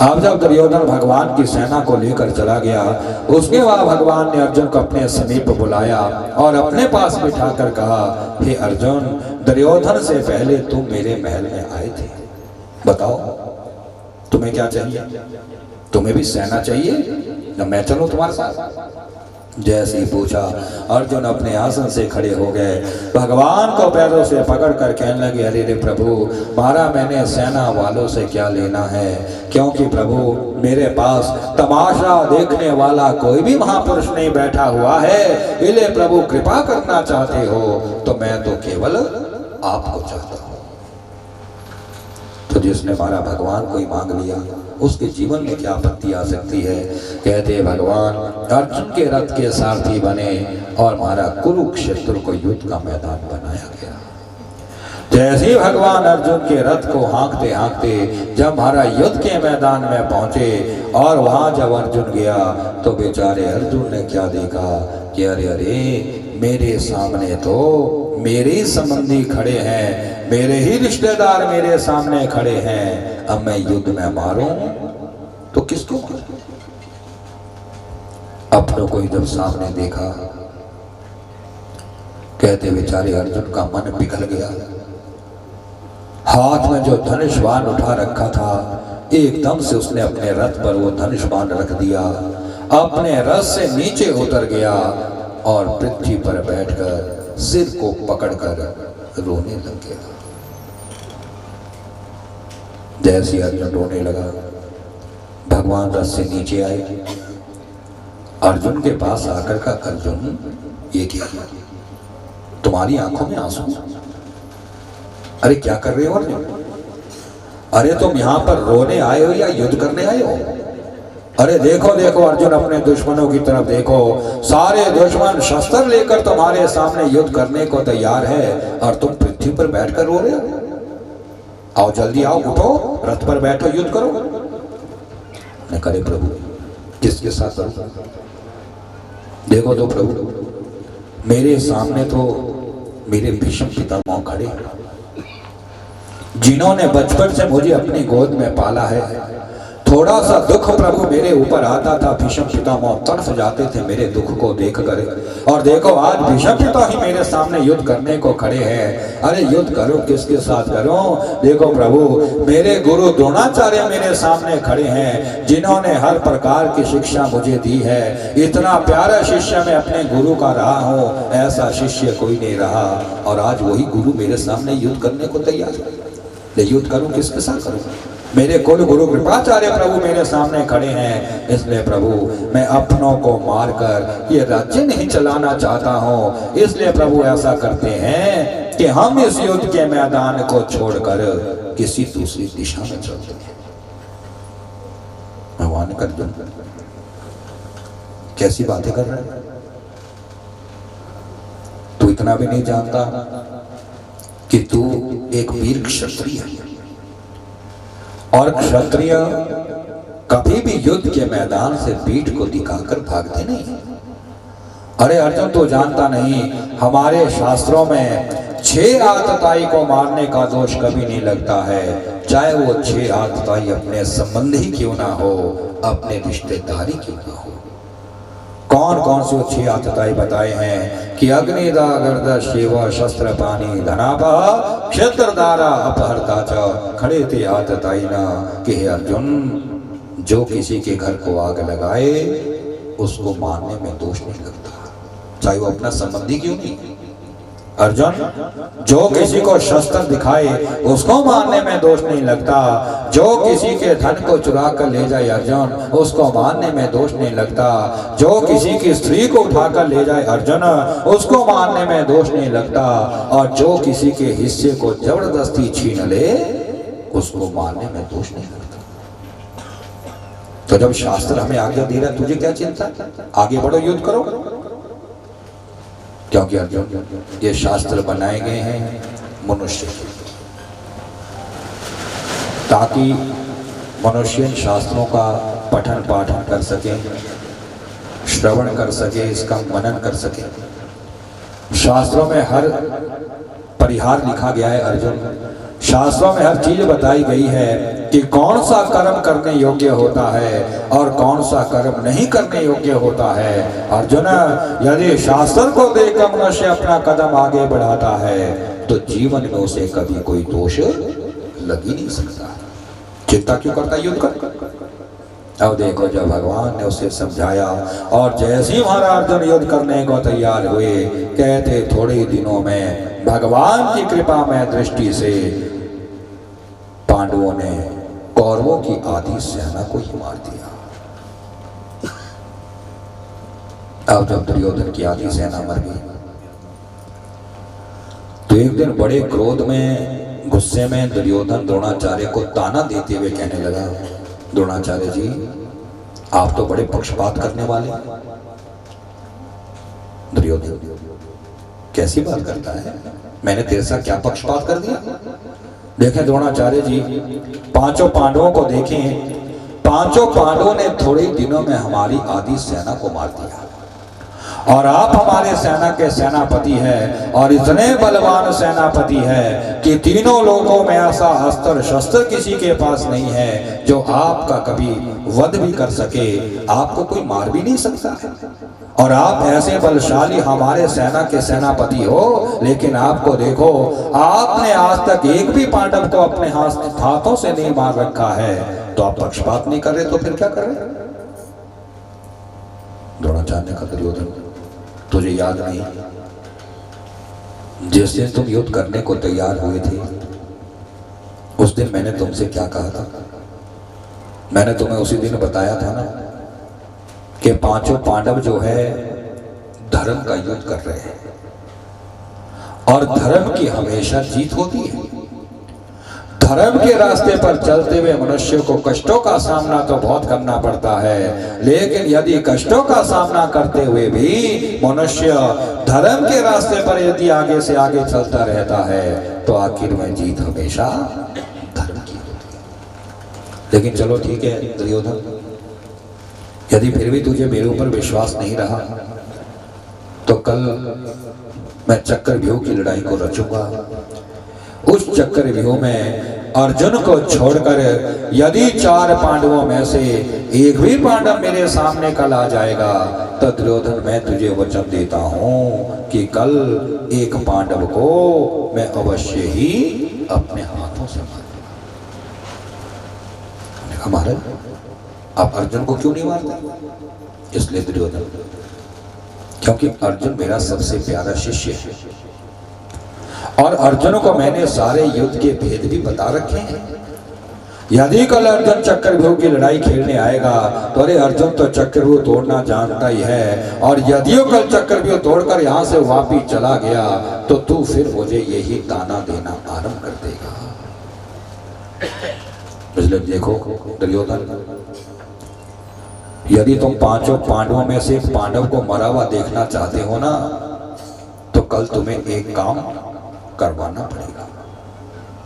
Speaker 1: अब जब दुर्योधन भगवान की सेना को लेकर चला गया, उसके बाद भगवान ने अर्जुन को अपने समीप बुलाया और अपने पास बिठाकर कहा, हे अर्जुन, दुर्योधन से पहले तुम मेरे महल में आए थे, बताओ तुम्हें क्या चाहिए? तुम्हें भी सेना चाहिए या मैं चलूं तुम्हारे साथ? जैसे ही पूछा अर्जुन अपने आसन से खड़े हो गए, भगवान को पैरों से पकड़ कर कहने लगे, अरे रे प्रभु, मारा मैंने सेना वालों से क्या लेना है, क्योंकि प्रभु मेरे पास तमाशा देखने वाला कोई भी महापुरुष नहीं बैठा हुआ है। इसलिए प्रभु कृपा करना चाहते हो तो मैं तो केवल आपको चाहता हूं। तो जिसने मारा भगवान को ही मांग लिया, उसके जीवन में क्या आपत्ति आ सकती है। कहते भगवान अर्जुन के रथ के सारथी बने और मारा कुरुक्षेत्र को युद्ध का मैदान बनाया गया। जैसे ही भगवान अर्जुन के रथ को हाँकते हाँकते जब हमारा युद्ध के मैदान में पहुंचे और वहां जब अर्जुन गया तो बेचारे अर्जुन ने क्या देखा कि अरे अरे मेरे सामने तो मेरे ही संबंधी खड़े हैं, मेरे ही रिश्तेदार मेरे सामने खड़े हैं। अब मैं युद्ध में मारूं तो किसको मारूं? अपनों को जब सामने देखा, कहते बेचारे अर्जुन का मन पिघल गया। हाथ में जो धनुष बाण उठा रखा था, एकदम से उसने अपने रथ पर वो धनुष बाण रख दिया, अपने रथ से नीचे उतर गया और पृथ्वी पर बैठकर सिर को पकड़कर रोने लग गया। जैसे अर्जुन रोने लगा, भगवान रथ से नीचे आए, अर्जुन के पास आकर का, अर्जुन ये क्या, तुम्हारी आंखों में आंसू? अरे क्या कर रहे हो अर्जुन? अरे तुम यहां पर रोने आए हो या युद्ध करने आए हो? अरे देखो देखो अर्जुन, अपने दुश्मनों की तरफ देखो, सारे दुश्मन शस्त्र लेकर तुम्हारे सामने युद्ध करने को तैयार है और तुम पृथ्वी पर बैठकर रो रहे हो। आओ जल्दी आओ, उठो, रथ पर बैठो, युद्ध करो। ने करे प्रभु किसके साथ करूं? देखो तो प्रभु, मेरे सामने तो मेरे भीष्म पितामह खड़े, जिन्होंने बचपन से मुझे अपनी गोद में पाला है। थोड़ा सा दुख प्रभु मेरे ऊपर आता था, भीष्म पितामह तड़फ जाते थे मेरे दुख को देखकर। और देखो आज भीष्म पिता ही मेरे सामने युद्ध करने को खड़े हैं। अरे युद्ध करो, किसके साथ करो? देखो प्रभु, मेरे गुरु द्रोणाचार्य मेरे सामने खड़े हैं, जिन्होंने हर प्रकार की शिक्षा मुझे दी है। इतना प्यारा शिष्य मैं अपने गुरु का रहा हूँ, ऐसा शिष्य कोई नहीं रहा। और आज वही गुरु मेरे सामने युद्ध करने को तैयार है। युद्ध करूं किसके साथ करूं? मेरे कुल गुरु कृपाचार्य प्रभु मेरे सामने खड़े हैं। इसलिए प्रभु मैं अपनों को मारकर ये राज्य नहीं चलाना चाहता हूं। इसलिए प्रभु ऐसा करते हैं कि हम इस युद्ध के मैदान को छोड़कर किसी दूसरी दिशा में चलते हैं। भगवान कर दो, कैसी बातें कर रहे हैं? तू इतना भी नहीं जानता कि तू एक वीर क्षत्रिय है। और क्षत्रिय कभी भी युद्ध के मैदान से पीठ को दिखाकर भागते नहीं। अरे अर्जुन तो जानता नहीं, हमारे शास्त्रों में 6 आतताई को मारने का दोष कभी नहीं लगता है, चाहे वो 6 आतताई अपने संबंधी क्यों ना हो, अपने रिश्तेदारी क्यों ना हो। कौन कौन से 6 आतताई बताए हैं कि अग्निदा गर्द शिव शस्त्र पानी धनापह क्षेत्रदारा अपहरता च खड़े थे आतताई ना, कि हे अर्जुन जो किसी के घर को आग लगाए उसको मारने में दोष नहीं लगता, चाहे वो अपना संबंधी क्यों नहीं। अर्जुन जो किसी को शस्त्र दिखाए उसको मारने में दोष नहीं लगता, जो किसी के धन को चुरा कर ले जाए अर्जुन उसको मारने में दोष नहीं लगता, जो किसी की स्त्री को उठाकर ले जाए अर्जुन उसको मारने में दोष नहीं लगता, और जो किसी के हिस्से को जबरदस्ती छीन ले उसको मारने में दोष नहीं लगता। तो जब शास्त्र हमें आज्ञा दे रहा है, तुझे क्या चिंता, आगे बढ़ो युद्ध करो। क्योंकि अर्जुन ये शास्त्र बनाए गए हैं मनुष्य के, ताकि मनुष्य इन शास्त्रों का पठन पाठन कर सके, श्रवण कर सके, इसका मनन कर सके। शास्त्रों में हर परिहार लिखा गया है अर्जुन, शास्त्रों में हर चीज बताई गई है कि कौन सा कर्म करने योग्य होता है और कौन सा कर्म नहीं करने योग्य होता है। अर्जुन यदि शास्त्र को देखकर मनुष्य अपना कदम आगे बढ़ाता है तो जीवन में उसे कभी कोई दोष लग ही नहीं सकता। चिंता क्यों करता युद्ध कर। अब देखो जब भगवान ने उसे समझाया और जैसे ही महाराज अर्जुन युद्ध करने को तैयार हुए, कहते थोड़े ही दिनों में भगवान की कृपा में दृष्टि से पांडवों ने कौरवों की आधी सेना को ही मार दिया। अब जब दुर्योधन की आधी सेना मर गई तो एक दिन बड़े क्रोध में गुस्से में दुर्योधन द्रोणाचार्य को ताना देते हुए कहने लगा, द्रोणाचार्य जी आप तो बड़े पक्षपात करने वाले। दुर्योधन कैसी बात करता है, मैंने तेरे साथ क्या पक्षपात कर दिया। देखें द्रोणाचार्य जी, 5 पांडवों को देखें, 5 पांडवों ने थोड़े ही दिनों में हमारी आधी सेना को मार दिया, और आप हमारे सेना के सेनापति हैं और इतने बलवान सेनापति हैं कि तीनों लोगों में ऐसा अस्त्र शस्त्र किसी के पास नहीं है जो आपका कभी वध भी कर सके, आपको कोई मार भी नहीं सकता है। और आप ऐसे बलशाली हमारे सेना के सेनापति हो, लेकिन आपको देखो आपने आज तक एक भी पांडव को अपने हाथों से नहीं मार रखा है, तो आप पक्षपात नहीं कर रहे तो फिर क्या कर रहे। द्रोणाचार्य ने कहा दुर्योधन तुझे याद नहीं, जिस दिन तुम युद्ध करने को तैयार हुए थे उस दिन मैंने तुमसे क्या कहा था। मैंने तुम्हें उसी दिन बताया था ना कि 5 पांडव जो है धर्म का युद्ध कर रहे हैं और धर्म की हमेशा जीत होती है। धर्म के रास्ते पर चलते हुए मनुष्य को कष्टों का सामना तो बहुत करना पड़ता है, लेकिन यदि कष्टों का सामना करते हुए भी मनुष्य धर्म के रास्ते पर यदि आगे से आगे चलता रहता है तो आखिर में जीत हमेशा धर्म की होती है। लेकिन चलो ठीक है दुर्योधन, यदि फिर भी तुझे मेरे ऊपर विश्वास नहीं रहा तो कल मैं चक्रव्यूह की लड़ाई को रचूंगा। उस चक्रव्यूह में अर्जुन को छोड़कर यदि 4 पांडवों में से एक भी पांडव मेरे सामने कल आ जाएगा तो दुर्योधन मैं तुझे वचन देता हूं कि कल एक पांडव को मैं अवश्य ही अपने हाथों से मारूंगा। महाराज आप अर्जुन को क्यों नहीं मारते। इसलिए दुर्योधन क्योंकि अर्जुन मेरा सबसे प्यारा शिष्य है और अर्जुन को मैंने सारे युद्ध के भेद भी बता रखे हैं। यदि कल अर्जुन चक्रव्यूह की लड़ाई खेलने आएगा तो अरे अर्जुन तो चक्रव्यूह तोड़ना जानता ही है, और यदि वो कल चक्रव्यूह तोड़कर यहाँ से वापिस चला गया तो तू फिर मुझे यही ताना देना आरंभ कर देगा। इसलिए देखो दुर्योधन, यदि तुम 5 पांडवों में से पांडव को मरा हुआ देखना चाहते हो ना तो कल तुम्हें एक काम करवाना पड़ेगा।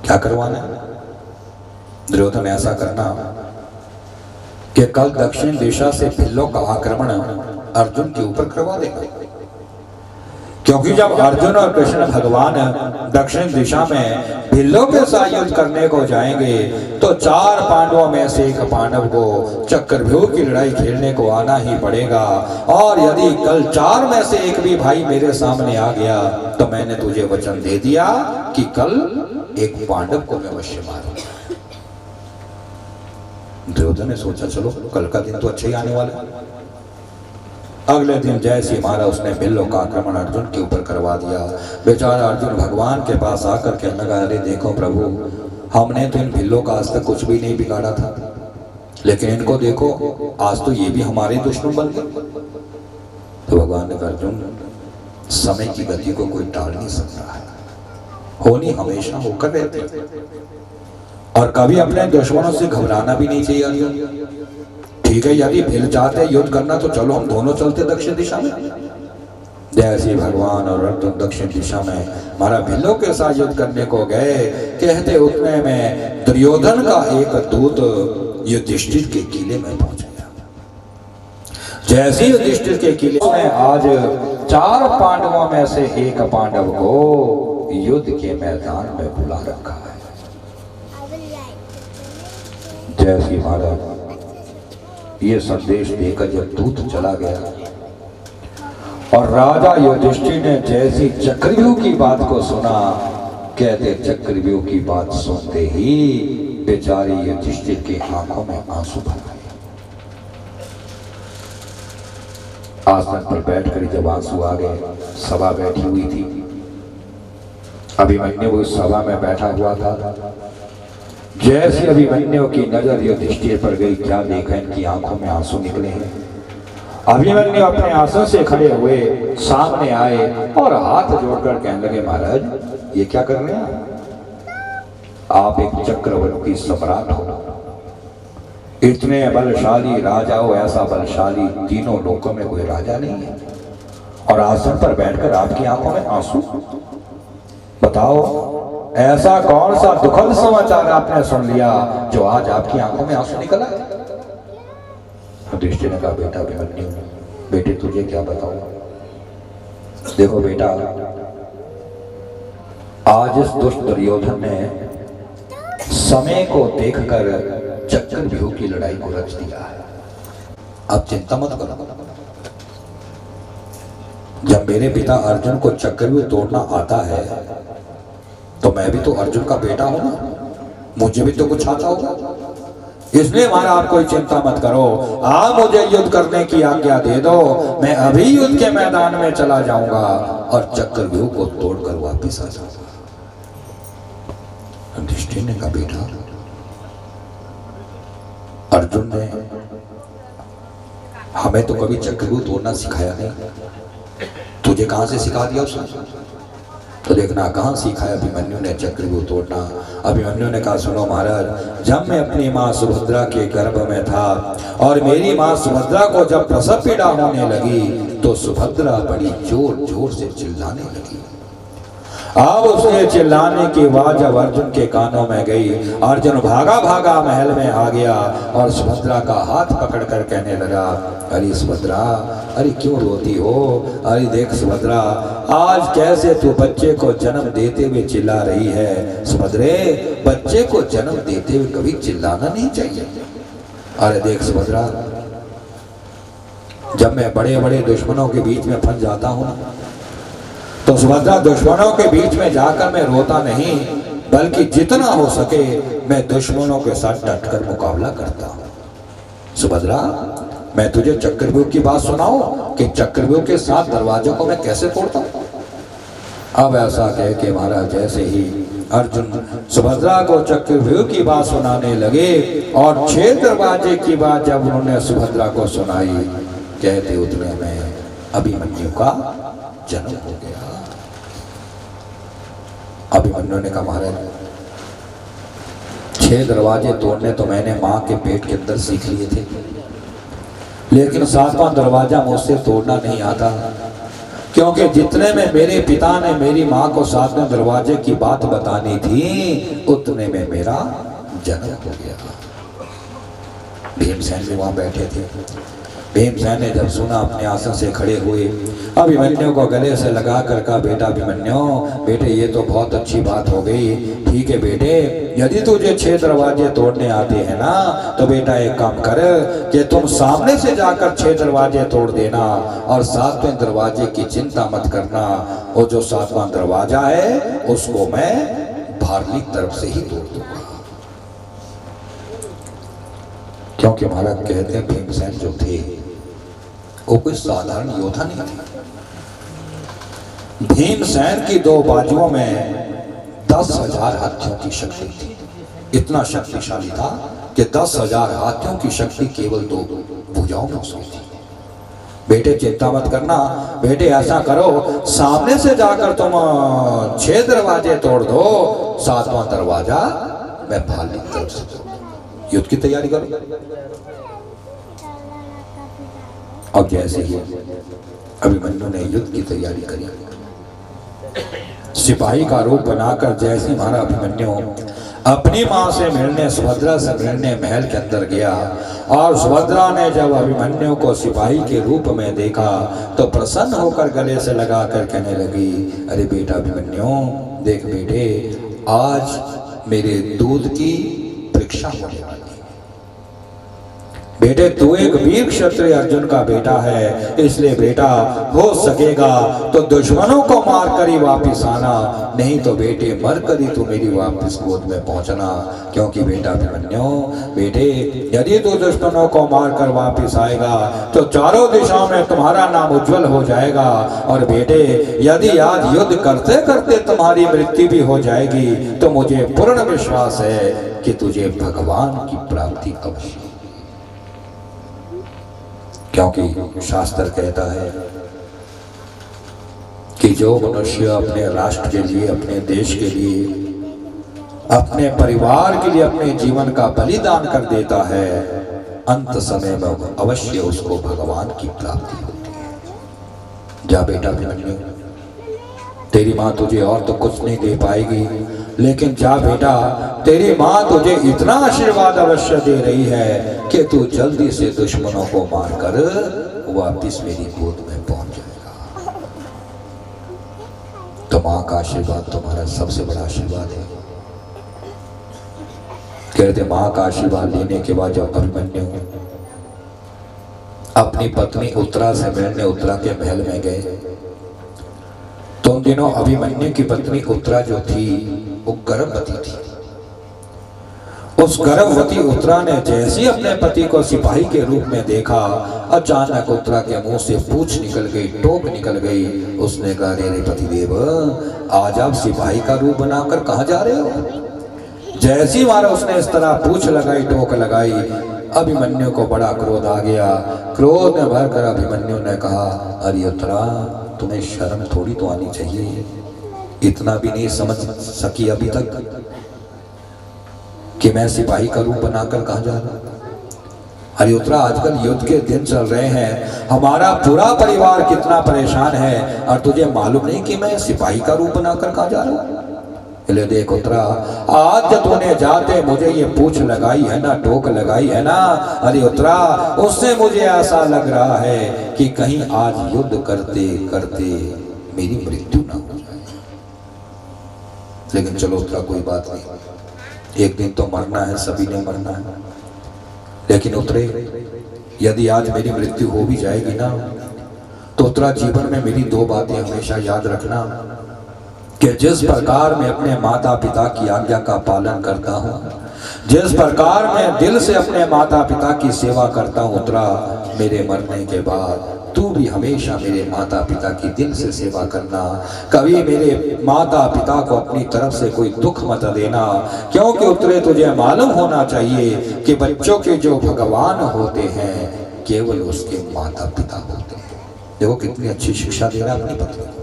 Speaker 1: क्या करवाना है। दुर्योधन ऐसा करना कि कल दक्षिण दिशा से भिल्लों का आक्रमण अर्जुन के ऊपर करवा देगा, क्योंकि जब अर्जुन और कृष्ण भगवान दक्षिण दिशा में भिल्लों के साथ युद्ध करने को जाएंगे तो 4 पांडवों में से एक पांडव को चक्रव्यूह की लड़ाई खेलने को आना ही पड़ेगा। और यदि कल 4 में से एक भी भाई मेरे सामने आ गया तो मैंने तुझे वचन दे दिया कि कल एक पांडव को मैं अवश्य मारूंगा। दुर्योधन ने सोचा चलो कल का दिन तो अच्छा ही आने वाला है। अगले दिन जैसे ही मारा उसने भिल्लों का आक्रमण अर्जुन के ऊपर करवा दिया। बेचारा अर्जुन भगवान के पास आकर के लगा, अरे देखो प्रभु, हमने तो इन भिल्लों का आज तक कुछ भी नहीं बिगाड़ा था, लेकिन इनको देखो आज तो ये भी हमारे दुश्मन बन गए। तो भगवान ने कहा, अर्जुन समय की गति को कोई टाल नहीं सकता है, होनी हमेशा होकर रहती है, और कभी अपने दुश्मनों से घबराना भी नहीं चाहिए अर्जुन। ठीक है, यदि फिर चाहते युद्ध करना तो चलो हम दोनों चलते दक्षिण दिशा में। जैसे भगवान और अर्जुन दक्षिण दिशा में मारा भिल्लों के साथ युद्ध करने को गए, कहते उतने में दुर्योधन का एक दूत युधिष्ठिर के किले में पहुंच गया। जैसे युधिष्ठिर के किले में आज 4 पांडवों में से एक पांडव को युद्ध के मैदान में बुला रखा है। जैसे महाराज ये संदेश देकर जब दूत चला गया और राजा युधिष्ठिर ने जैसी चक्रव्यूह की बात को सुना, कहते चक्रव्यूह की बात सुनते ही बेचारे युधिष्ठिर की आंखों में आंसू भर गए। आसन पर बैठकर जब आंसू आ गए, सभा बैठी हुई थी, अभिमन्यु उस सभा में बैठा हुआ था। जैसे अभिमन्यु की नजर युधिष्ठिर पर गई, क्या देखा इनकी आंखों में आंसू निकले हैं। अभिमन्यु अपने आसन से खड़े हुए सामने आए और हाथ जोड़कर कहने लगे, महाराज ये क्या कर रहे हैं आप? एक चक्रवर्ती सम्राट हो, इतने बलशाली राजा हो, ऐसा बलशाली तीनों लोकों में कोई राजा नहीं है, और आसन पर बैठकर आपकी आंखों में आंसू। बताओ ऐसा कौन सा दुखद समाचार आपने सुन लिया जो आज आपकी आंखों में आंसू निकला है? युधिष्ठिर ने कहा, बेटा अभिमन्यु, बेटे तुझे क्या बताऊं? देखो बेटा, आज इस दुष्ट दुर्योधन ने समय को देखकर चक्रव्यूह की लड़ाई को रच दिया है। अब चिंता मत करो, जब मेरे पिता अर्जुन को चक्रव्यूह तोड़ना आता है तो मैं भी तो अर्जुन का बेटा हूं ना, मुझे भी तो कुछ आता होगा। इसलिए महाराज आप कोई चिंता मत करो, आप मुझे युद्ध करने की आज्ञा दे दो, मैं अभी युद्ध के मैदान में चला जाऊंगा और चक्रव्यूह को तोड़कर वापस आ जाऊंगा। युधिष्ठिर ने कहा, बेटा अर्जुन ने हमें तो कभी चक्रव्यूह तोड़ना सिखाया नहीं, तुझे कहां से सिखा दिया उसने? तो देखना कहां सीखा है अभिमन्यु ने चक्रव्यूह तोड़ना। अभिमन्यु ने कहा, सुनो महाराज, जब मैं अपनी मां सुभद्रा के गर्भ में था और मेरी मां सुभद्रा को जब प्रसव पीड़ा होने लगी तो सुभद्रा बड़ी जोर जोर से चिल्लाने लगी। अब उसके चिल्लाने की आवाज जब अर्जुन के कानों में गई, अर्जुन भागा भागा महल में आ गया और सुभद्रा का हाथ पकड़कर कहने लगा, अरे सुभद्रा, अरे क्यों रोती हो? अरे देख सुभद्रा, आज कैसे तू बच्चे को जन्म देते हुए चिल्ला रही है। सुभद्रे, बच्चे को जन्म देते हुए कभी चिल्लाना नहीं चाहिए। अरे देख सुभद्रा, जब मैं बड़े बड़े दुश्मनों के बीच में फंस जाता हूं तो सुभद्रा, दुश्मनों के बीच में जाकर मैं रोता नहीं, बल्कि जितना हो सके मैं दुश्मनों के साथ डटकर मुकाबला करता हूं। सुभद्रा, मैं तुझे चक्रव्यूह की बात सुनाऊं कि चक्रव्यूह के 7 दरवाजों को मैं कैसे तोड़ता हूं? अब ऐसा कह के महाराज जैसे ही अर्जुन सुभद्रा को चक्रव्यूह की बात सुनाने लगे और 6 दरवाजे की बात जब उन्होंने सुभद्रा को सुनाई, कहते उतने में अभिमन्यु का जन्म हो गया। अभिमन्यु ने कहा, महाराज 6 दरवाजे तोड़ने तो मैंने मां के पेट के अंदर सीख लिए थे, लेकिन 7वां दरवाजा मुझसे तोड़ना नहीं आता, क्योंकि जितने में मेरे पिता ने मेरी मां को 7वें दरवाजे की बात बतानी थी उतने में मेरा जन्म हो गया। भीमसेन भी वहां बैठे थे। भीमसेन ने जब सुना अपने आसन से खड़े हुए, अभिमन्यु को गले से लगा कर कहा, बेटा अभिमन्यु, बेटे ये तो बहुत अच्छी बात हो गई। ठीक है बेटे, यदि तुझे 6 दरवाजे तोड़ने आते हैं ना, तो बेटा एक काम कर कि तुम सामने से जाकर 6 दरवाजे तोड़ देना और 7वें दरवाजे की चिंता मत करना। वो जो 7वां दरवाजा है उसको मैं बाहरली तरफ से ही तोड़ दूंगा। क्योंकि महाराज कहते हैं भीमसेन जो थे वो कोई साधारण योद्धा नहीं थे। भीमसेन की 2 बाजुओं में 10,000 हाथियों की शक्ति थी। इतना शक्तिशाली था कि 10,000 हाथियों की शक्ति केवल 2 भुजाओं में उसकी थी। बेटे चिंता मत करना, बेटे ऐसा करो, सामने से जाकर तुम 6 दरवाजे तोड़ दो, 7वां दरवाजा मैं बाहरली तरफ से तोड़। युद्ध की तैयारी करो। अब जैसे ही अभिमन्यु ने युद्ध की तैयारी करी, सिपाही का रूप बनाकर जैसे हमारा अभिमन्यु अपनी मां से मिलने, सुभद्रा से मिलने महल के अंदर गया, और सुभद्रा ने जब अभिमन्यु को सिपाही के रूप में देखा तो प्रसन्न होकर गले से लगा कर कहने लगी, अरे बेटा अभिमन्यु, देख बेटे, आज मेरे दूध की परीक्षा होने वाली। बेटे तू एक वीर क्षत्रिय अर्जुन का बेटा है, इसलिए बेटा हो सकेगा तो दुश्मनों को मार कर ही वापिस आना, नहीं तो बेटे मर कर ही तू मेरी वापिस गोद में पहुंचना। क्योंकि बेटा अभिमन्यु, बेटे यदि तू दुश्मनों को मार कर वापिस आएगा तो चारों दिशाओं में तुम्हारा नाम उज्जवल हो जाएगा। और बेटे यदि आज युद्ध करते करते तुम्हारी मृत्यु भी हो जाएगी तो मुझे पूर्ण विश्वास है कि तुझे भगवान की प्राप्ति अवश्य। क्योंकि शास्त्र कहता है कि जो मनुष्य अपने राष्ट्र के लिए, अपने देश के लिए, अपने परिवार के लिए अपने जीवन का बलिदान कर देता है, अंत समय में अवश्य उसको भगवान की प्राप्ति होती है। जा बेटा अभिमन्यु, तेरी माँ तुझे और तो कुछ नहीं दे पाएगी, लेकिन जा बेटा, तेरी माँ तुझे इतना आशीर्वाद अवश्य दे रही है कि तू जल्दी से दुश्मनों को मारकर वापिस मेरी गोद में पहुंच जाएगा। तो माँ का आशीर्वाद तुम्हारा सबसे बड़ा आशीर्वाद है। कहते माँ का आशीर्वाद लेने के बाद जब अभिमन्यु अपनी पत्नी उत्तरा से मिलने उत्तरा के महल में गए, तो उन दिनों अभिमन्यु की पत्नी उत्तरा जो थी वो गर्भवती थी। उस गर्भवती उत्तरा ने जैसे ही अपने पति को सिपाही के रूप में देखा, अचानक उत्तरा के मुंह से पूंछ निकल गई, टोक निकल गई। उसने कहा, रे पतिदेव, आज आप सिपाही का रूप बनाकर कहाँ जा रहे हो? जैसी बार उसने इस तरह पूंछ लगाई, टोक लगाई, अभिमन्यु को बड़ा क्रोध आ गया। क्रोध में भरकर अभिमन्यु ने कहा, अरे उत्तरा, तुम्हें शर्म थोड़ी तो आनी चाहिए, इतना भी नहीं समझ सकी अभी तक कि मैं सिपाही का रूप बनाकर कहाँ जा रहा हूं? अरे उत्तरा, आजकल युद्ध के दिन चल रहे हैं, हमारा पूरा परिवार कितना परेशान है, और तुझे मालूम नहीं कि मैं सिपाही का रूप बनाकर कहाँ जा रहा हूँ? ले देख उत्तरा, आज जो तूने जाते मुझे ये पूंछ लगाई है ना, टोक लगाई है ना, अरे उत्तरा, उससे मुझे ऐसा लग रहा है कि कहीं आज युद्ध करते करते मेरी मृत्यु ना हो जाए। लेकिन चलो उत्तरा, कोई बात नहीं, एक दिन तो मरना है, सभी ने मरना है। लेकिन उत्तरे, यदि आज मेरी मृत्यु हो भी जाएगी ना, तो उत्तरा जीवन में मेरी 2 बातें हमेशा याद रखना कि जिस प्रकार मैं अपने माता पिता की आज्ञा का पालन करता हूँ, जिस प्रकार मैं दिल से अपने माता पिता की सेवा करता हूँ, उत्तरा, मेरे मरने के बाद तू भी हमेशा मेरे माता पिता की दिल से सेवा करना। कभी मेरे माता पिता को अपनी तरफ से कोई दुख मत देना, क्योंकि उत्तरे तुझे मालूम होना चाहिए कि बच्चों के जो भगवान होते हैं केवल उसके माता पिता होते हैं। देखो कितनी अच्छी शिक्षा दे रहा है अपनी पत्नी को।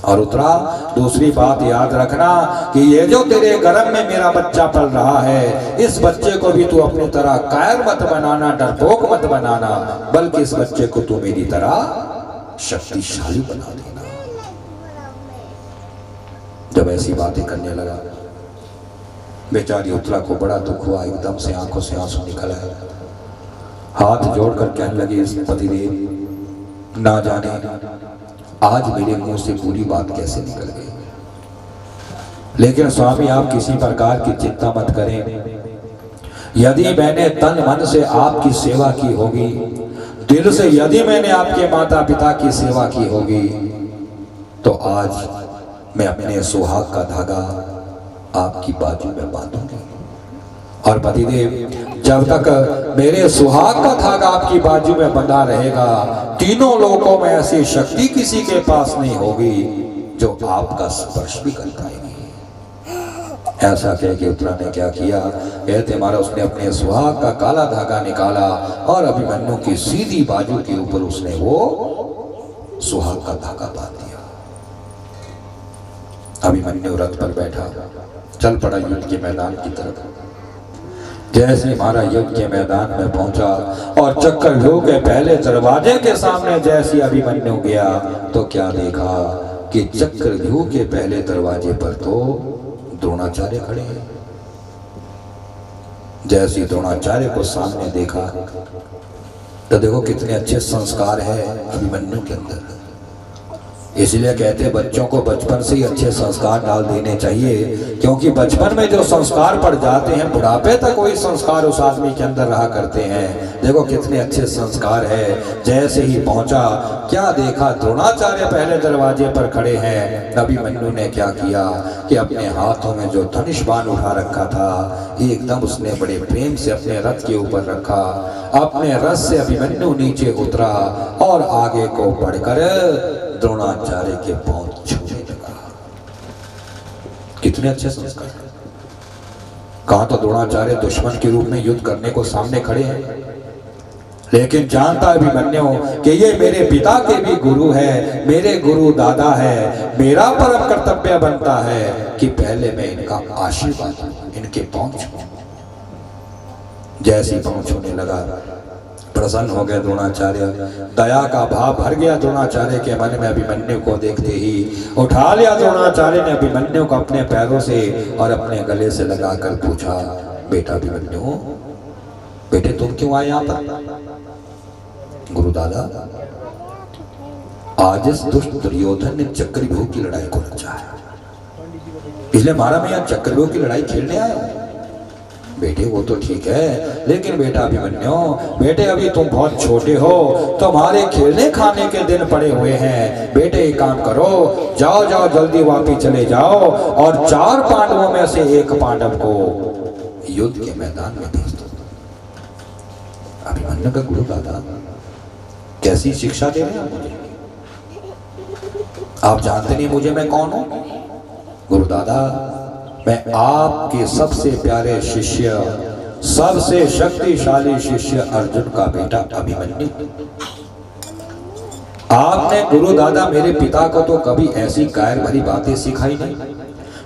Speaker 1: और उत्तरा, दूसरी बात याद रखना कि ये जो तेरे गर्भ में मेरा बच्चा पल रहा है, इस बच्चे को भी तू अपनी तरह कायर मत बनाना, डरपोक मत बनाना, बल्कि इस बच्चे को तू मेरी तरह शक्तिशाली बना देना। जब ऐसी बातें करने लगा, बेचारी उत्तरा को बड़ा दुख हुआ, एकदम से आंखों से आंसू निकल आए। हाथ जोड़कर कहने लगे, पतिदेव ना जाने आज मेरे मुंह से पूरी बात कैसे निकल गई, लेकिन स्वामी आप किसी प्रकार की चिंता मत करें। यदि मैंने तन मन से आपकी सेवा की होगी, दिल से यदि मैंने आपके माता पिता की सेवा की होगी, तो आज मैं अपने सुहाग का धागा आपकी बाजू में बांधूंगी। और पतिदेव जब तक मेरे सुहाग का धागा आपकी बाजू में बंधा रहेगा, तीनों लोकों में ऐसी शक्ति किसी के पास नहीं होगी जो आपका स्पर्श भी कर पाएगी। ऐसा कह के उत्तरा ने क्या किया, कहते मारा उसने अपने सुहाग का काला धागा निकाला और अभिमन्यु की सीधी बाजू के ऊपर उसने वो सुहाग का धागा बांध दिया। अभिमन्यु रथ पर बैठा चल पड़ा युद्ध के मैदान की तरफ। जैसे मारा युद्ध के मैदान में पहुंचा और चक्रव्यूह के पहले दरवाजे के सामने जैसे अभिमन्यु गया तो क्या देखा कि चक्रव्यूह के पहले दरवाजे पर तो द्रोणाचार्य खड़े हैं। जैसे द्रोणाचार्य को सामने देखा तो देखो कितने अच्छे संस्कार है अभिमन्यु के अंदर। इसलिए कहते हैं बच्चों को बचपन से ही अच्छे संस्कार डाल देने चाहिए, क्योंकि बचपन में जो संस्कार पड़ जाते हैं बुढ़ापे तक वही संस्कार उस आदमी के अंदर रहा करते हैं। देखो कितने अच्छे संस्कार है। जैसे ही पहुंचा क्या देखा, द्रोणाचार्य पहले दरवाजे पर खड़े हैं। अभिमन्यु ने क्या किया कि अपने हाथों में जो धनुष बाण उठा रखा था एकदम उसने बड़े प्रेम से अपने रथ के ऊपर रखा। अपने रथ से अभिमन्यु नीचे उतरा और आगे को बढ़कर द्रोणाचार्य के पांव छूने लगा। कितने अच्छे संस्कार। कहा तो द्रोणाचार्य दुश्मन के रूप में युद्ध करने को सामने खड़े हैं, लेकिन जानता अभिमन्यु कि ये मेरे पिता के भी गुरु है, मेरे गुरु दादा है। मेरा परम कर्तव्य बनता है कि पहले मैं इनका आशीर्वाद इनके पांव छूऊं। जैसे पांव छूने लगा प्रसन्न हो गए द्रोणाचार्य, दया का भाव भर गया द्रोणाचार्य के मन में। अभिमन्यु को देखते ही उठा लिया द्रोणाचार्य ने अभिमन्यु को अपने पैरों से और अपने गले से लगाकर पूछा, बेटा अभिमन्यु, बेटे तुम क्यों आए यहाँ पर? गुरुदादा, आज इस दुष्ट दुर्योधन ने चक्रव्यूह की लड़ाई को रचा है, इसलिए मारा मैं यहाँ चक्रव्यूह की लड़ाई खेलने आया हूँ। बेटे वो तो ठीक है, लेकिन बेटा अभिमन्यु, बेटे अभी तुम बहुत छोटे हो, तुम्हारे खेलने खाने के दिन पड़े हुए हैं। बेटे एक काम करो, जाओ जाओ जल्दी वापिस चले जाओ और 4 पांडवों में से एक पांडव को युद्ध के मैदान में भेज दो। अभिमन्यु का गुरु दादा कैसी शिक्षा दे रहे हैं मुझे? आप जानते नहीं मुझे मैं कौन हूं? गुरु दादा, मैं आपके सबसे प्यारे शिष्य, सबसे शक्तिशाली शिष्य अर्जुन का बेटा अभिमन्यु। आपने गुरु दादा मेरे पिता को तो कभी ऐसी कायर भरी बातें सिखाई नहीं।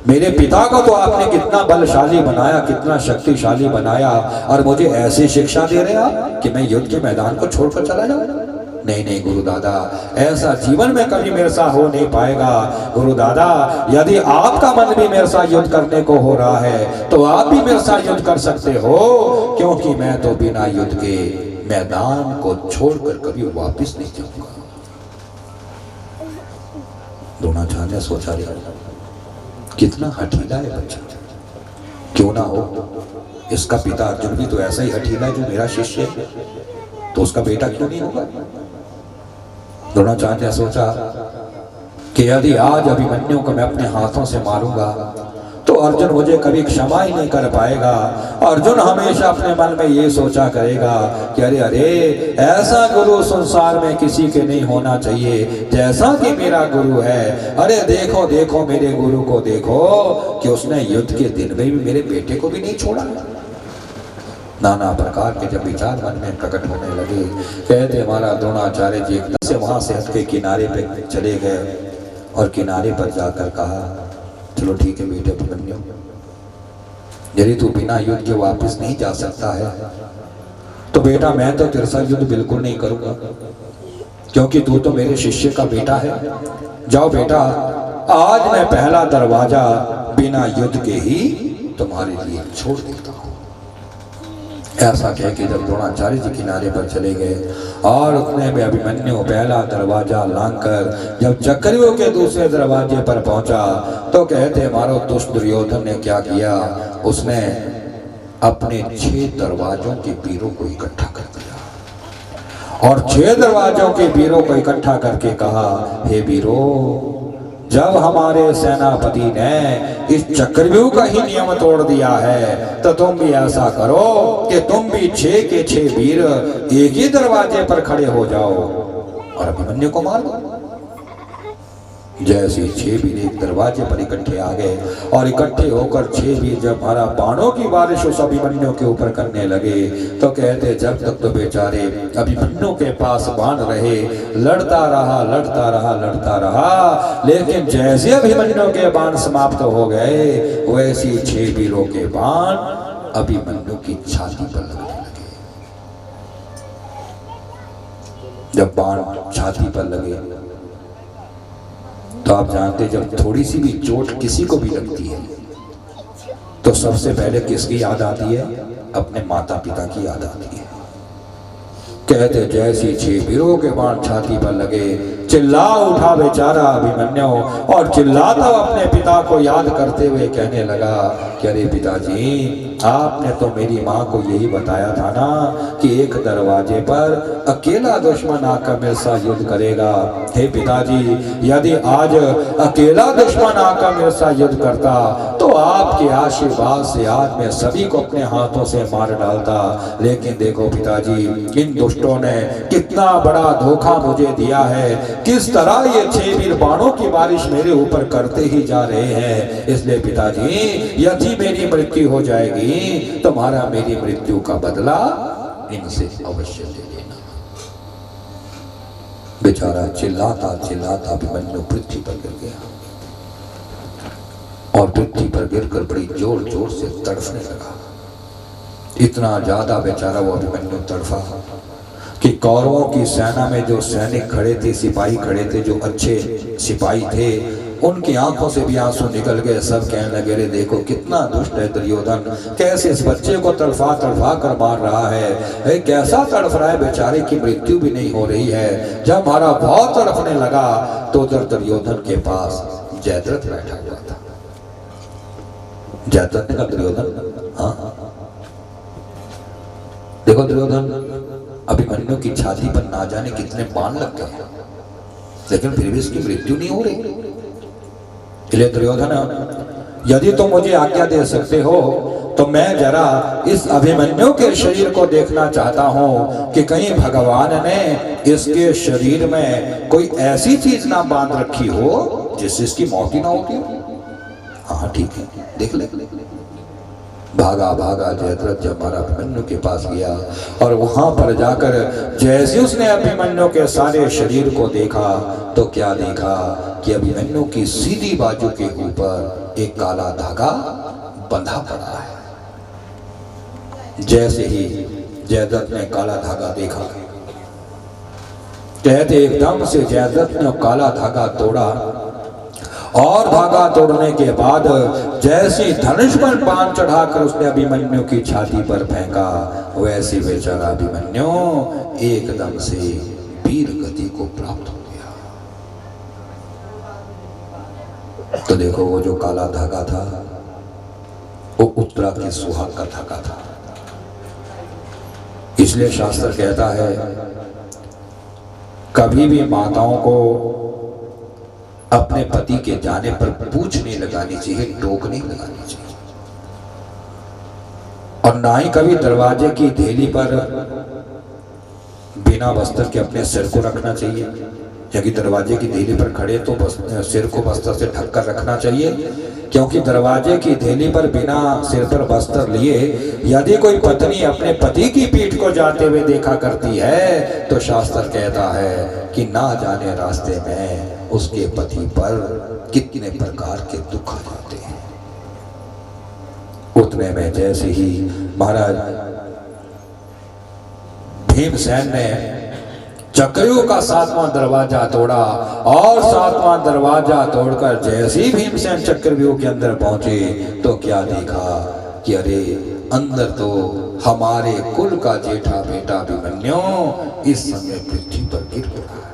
Speaker 1: मेरे पिता को तो आपने कितना बलशाली बनाया, कितना शक्तिशाली बनाया, और मुझे ऐसी शिक्षा दे रहे आप कि मैं युद्ध के मैदान को छोड़कर चला जाऊं? नहीं नहीं गुरु दादा, ऐसा जीवन में कभी मेरे साथ हो नहीं पाएगा। गुरु दादा, यदि आपका मन भी मेरे साथ युद्ध करने को हो रहा है तो आप भी मेरे साथ युद्ध कर सकते हो, क्योंकि मैं तो बिना युद्ध के मैदान को छोड़कर कभी वापस नहीं जाऊंगा। द्रोणाचार्य ने सोचा, कितना हठीला है बच्चा, क्यों ना हो इसका पिता अर्जुन भी तो ऐसा ही हठीला है जो मेरा शिष्य है, तो उसका बेटा क्यों नहीं होगा? द्रोणाचार्य ने सोचा कि यदि आज अभिमन्यु को मैं अपने हाथों से मारूंगा तो अर्जुन मुझे कभी क्षमा ही नहीं कर पाएगा। अर्जुन हमेशा अपने मन में ये सोचा करेगा कि अरे अरे, ऐसा गुरु संसार में किसी के नहीं होना चाहिए जैसा कि मेरा गुरु है। अरे देखो देखो मेरे गुरु को देखो कि उसने युद्ध के दिन में भी मेरे बेटे को भी नहीं छोड़ा। नाना प्रकार के जब विचार मन में प्रकट होने लगे, कहते हमारा द्रोणाचार्य जी एकदम से वहां से हट के किनारे पे चले गए और किनारे पर जाकर कहा, चलो ठीक है बेटे अभिमन्यु, यदि तू बिना युद्ध के वापस नहीं जा सकता है तो बेटा मैं तो तेरे साथ युद्ध बिल्कुल नहीं करूंगा, क्योंकि तू तो मेरे शिष्य का बेटा है। जाओ बेटा, आज मैं पहला दरवाजा बिना युद्ध के ही तुम्हारे लिए छोड़ देता हूँ। ऐसा कह के जब द्रोणाचार्य जी किनारे पर चले गए और उतने में अभिमन्यु पहला दरवाजा लांघकर जब चक्रव्यूह के दूसरे दरवाजे पर पहुंचा तो कहते मारो दुष्ट दुर्योधन ने क्या किया, उसने अपने 6 दरवाजों के वीरों को इकट्ठा कर दिया और 6 दरवाजों के वीरों को इकट्ठा करके कहा, हे वीरों, जब हमारे सेनापति ने इस चक्रव्यूह का ही नियम तोड़ दिया है तो तुम भी ऐसा करो कि तुम भी 6 के 6 वीर एक ही दरवाजे पर खड़े हो जाओ और अभिमन्यु को मार दो। जैसे 6 वीर एक दरवाजे पर इकट्ठे आ गए और इकट्ठे होकर 6 वीर जब हमारा बाणों की बारिश उस अभिमन्यु के ऊपर करने लगे तो कहते जब तक तो बेचारे अभिमन्यु के पास बाण रहे, लड़ता रहा, लेकिन जैसे अभिमन्यु के बाण समाप्त हो गए वैसे 6 वीरों के बाण अभिमन्यु की छाती पर लगने लगे। जब बाण छाती पर लगे तो आप जानते जब थोड़ी सी भी चोट किसी को भी लगती है तो सबसे पहले किसकी याद आती है, अपने माता पिता की याद आती है। कहते जैसी 6 वीरों के बाण छाती पर लगे चिल्ला उठा बेचारा अभिमन्यु और चिल्लाता अपने पिता को याद करते हुए कहने लगा कि अरे पिताजी, आपने तो मेरी माँ को यही बताया था ना कि एक दरवाजे पर अकेला दुश्मन आकर मेरे साथ युद्ध करेगा। हे पिताजी, यदि आज अकेला दुश्मन आकर मेरे साथ युद्ध करता तो आपके आशीर्वाद से आज मैं सभी को अपने हाथों से मार डालता। लेकिन देखो पिताजी, इन दुष्टों ने कितना बड़ा धोखा मुझे दिया है, किस तरह ये 6 वीर बाणों की बारिश मेरे ऊपर करते ही जा रहे हैं। इसलिए पिताजी, यदि मेरी मृत्यु हो जाएगी तुम्हारा मेरी मृत्यु का बदला इनसे अवश्य ले लेना। बेचारा चिल्लाता अभिमन्यु पृथ्वी पर गिर गया और पृथ्वी पर गिरकर बड़ी जोर जोर से तड़फने लगा। इतना ज्यादा बेचारा वो अभिमन्यु तड़फा कि कौरवों की सेना में जो सैनिक खड़े थे, सिपाही खड़े थे, जो अच्छे सिपाही थे, उनकी आंखों से भी आंसू निकल गए। सब कहने लगे रे देखो कितना दुष्ट है दुर्योधन, कैसे इस बच्चे को तड़फा कर मार रहा है, कैसा तड़फ रहा है, बेचारे की मृत्यु भी नहीं हो रही है। जब हमारा बहुत तड़फने लगा तो उधर दुर्योधन के पास जयद्रथ बैठा हुआ था। जयद्रथ ने कहा दुर्योधन, हाँ देखो दुर्योधन, अभिमन्यु की छाती पर ना जाने कितने बाण लग गए लेकिन फिर भी इसकी मृत्यु नहीं हो रही। इसलिए दुर्योधन, यदि तुम मुझे आज्ञा दे सकते हो तो मैं जरा इस अभिमन्यु के शरीर को देखना चाहता हूं कि कहीं भगवान ने इसके शरीर में कोई ऐसी चीज ना बांध रखी हो जिससे इसकी मौत ही ना होती हो। हाँ ठीक है, देख ले। भागा जयद्रथ जब हमारा अभिमन्यु के पास गया और वहां पर जाकर जैसे उसने अभिमन्यु के सारे शरीर को देखा तो क्या देखा कि अभिमन्यु की सीधी बाजू के ऊपर एक काला धागा बंधा पड़ा है। जैसे ही जयद्रथ ने काला धागा देखा, कहते एकदम से जयद्रथ ने काला धागा तोड़ा और धागा तोड़ने के बाद जैसी धनुष पर बाण चढ़ाकर उसने अभिमन्यु की छाती पर फेंका, वैसी बेचारा अभिमन्यु एकदम से वीर गति को प्राप्त हो गया। तो देखो वो जो काला धागा था वो उत्तरा के सुहाग का धागा था। इसलिए शास्त्र कहता है कभी भी माताओं को अपने पति के जाने पर पूछ नहीं लगानी चाहिए, टोक नहीं लगानी चाहिए, और ना ही कभी दरवाजे की धेली पर बिना वस्त्र के अपने सिर को रखना चाहिए। यदि दरवाजे की धेली पर खड़े तो सिर को वस्त्र से ढककर रखना चाहिए, क्योंकि दरवाजे की धेली पर बिना सिर पर वस्त्र लिए यदि कोई पत्नी अपने पति की पीठ को जाते हुए देखा करती है तो शास्त्र कहता है कि ना जाने रास्ते में उसके पति पर कितने प्रकार के दुख आ जाते हैं। उतने में जैसे ही महाराज भीमसेन ने चक्रव्यूह का 7वां दरवाजा तोड़ा और 7वां दरवाजा तोड़कर जैसे ही भीमसेन चक्रव्यूह के अंदर पहुंचे तो क्या देखा कि अरे अंदर तो हमारे कुल का जेठा बेटा अभिमन्यु इस समय पृथ्वी पर गिर पड़ा।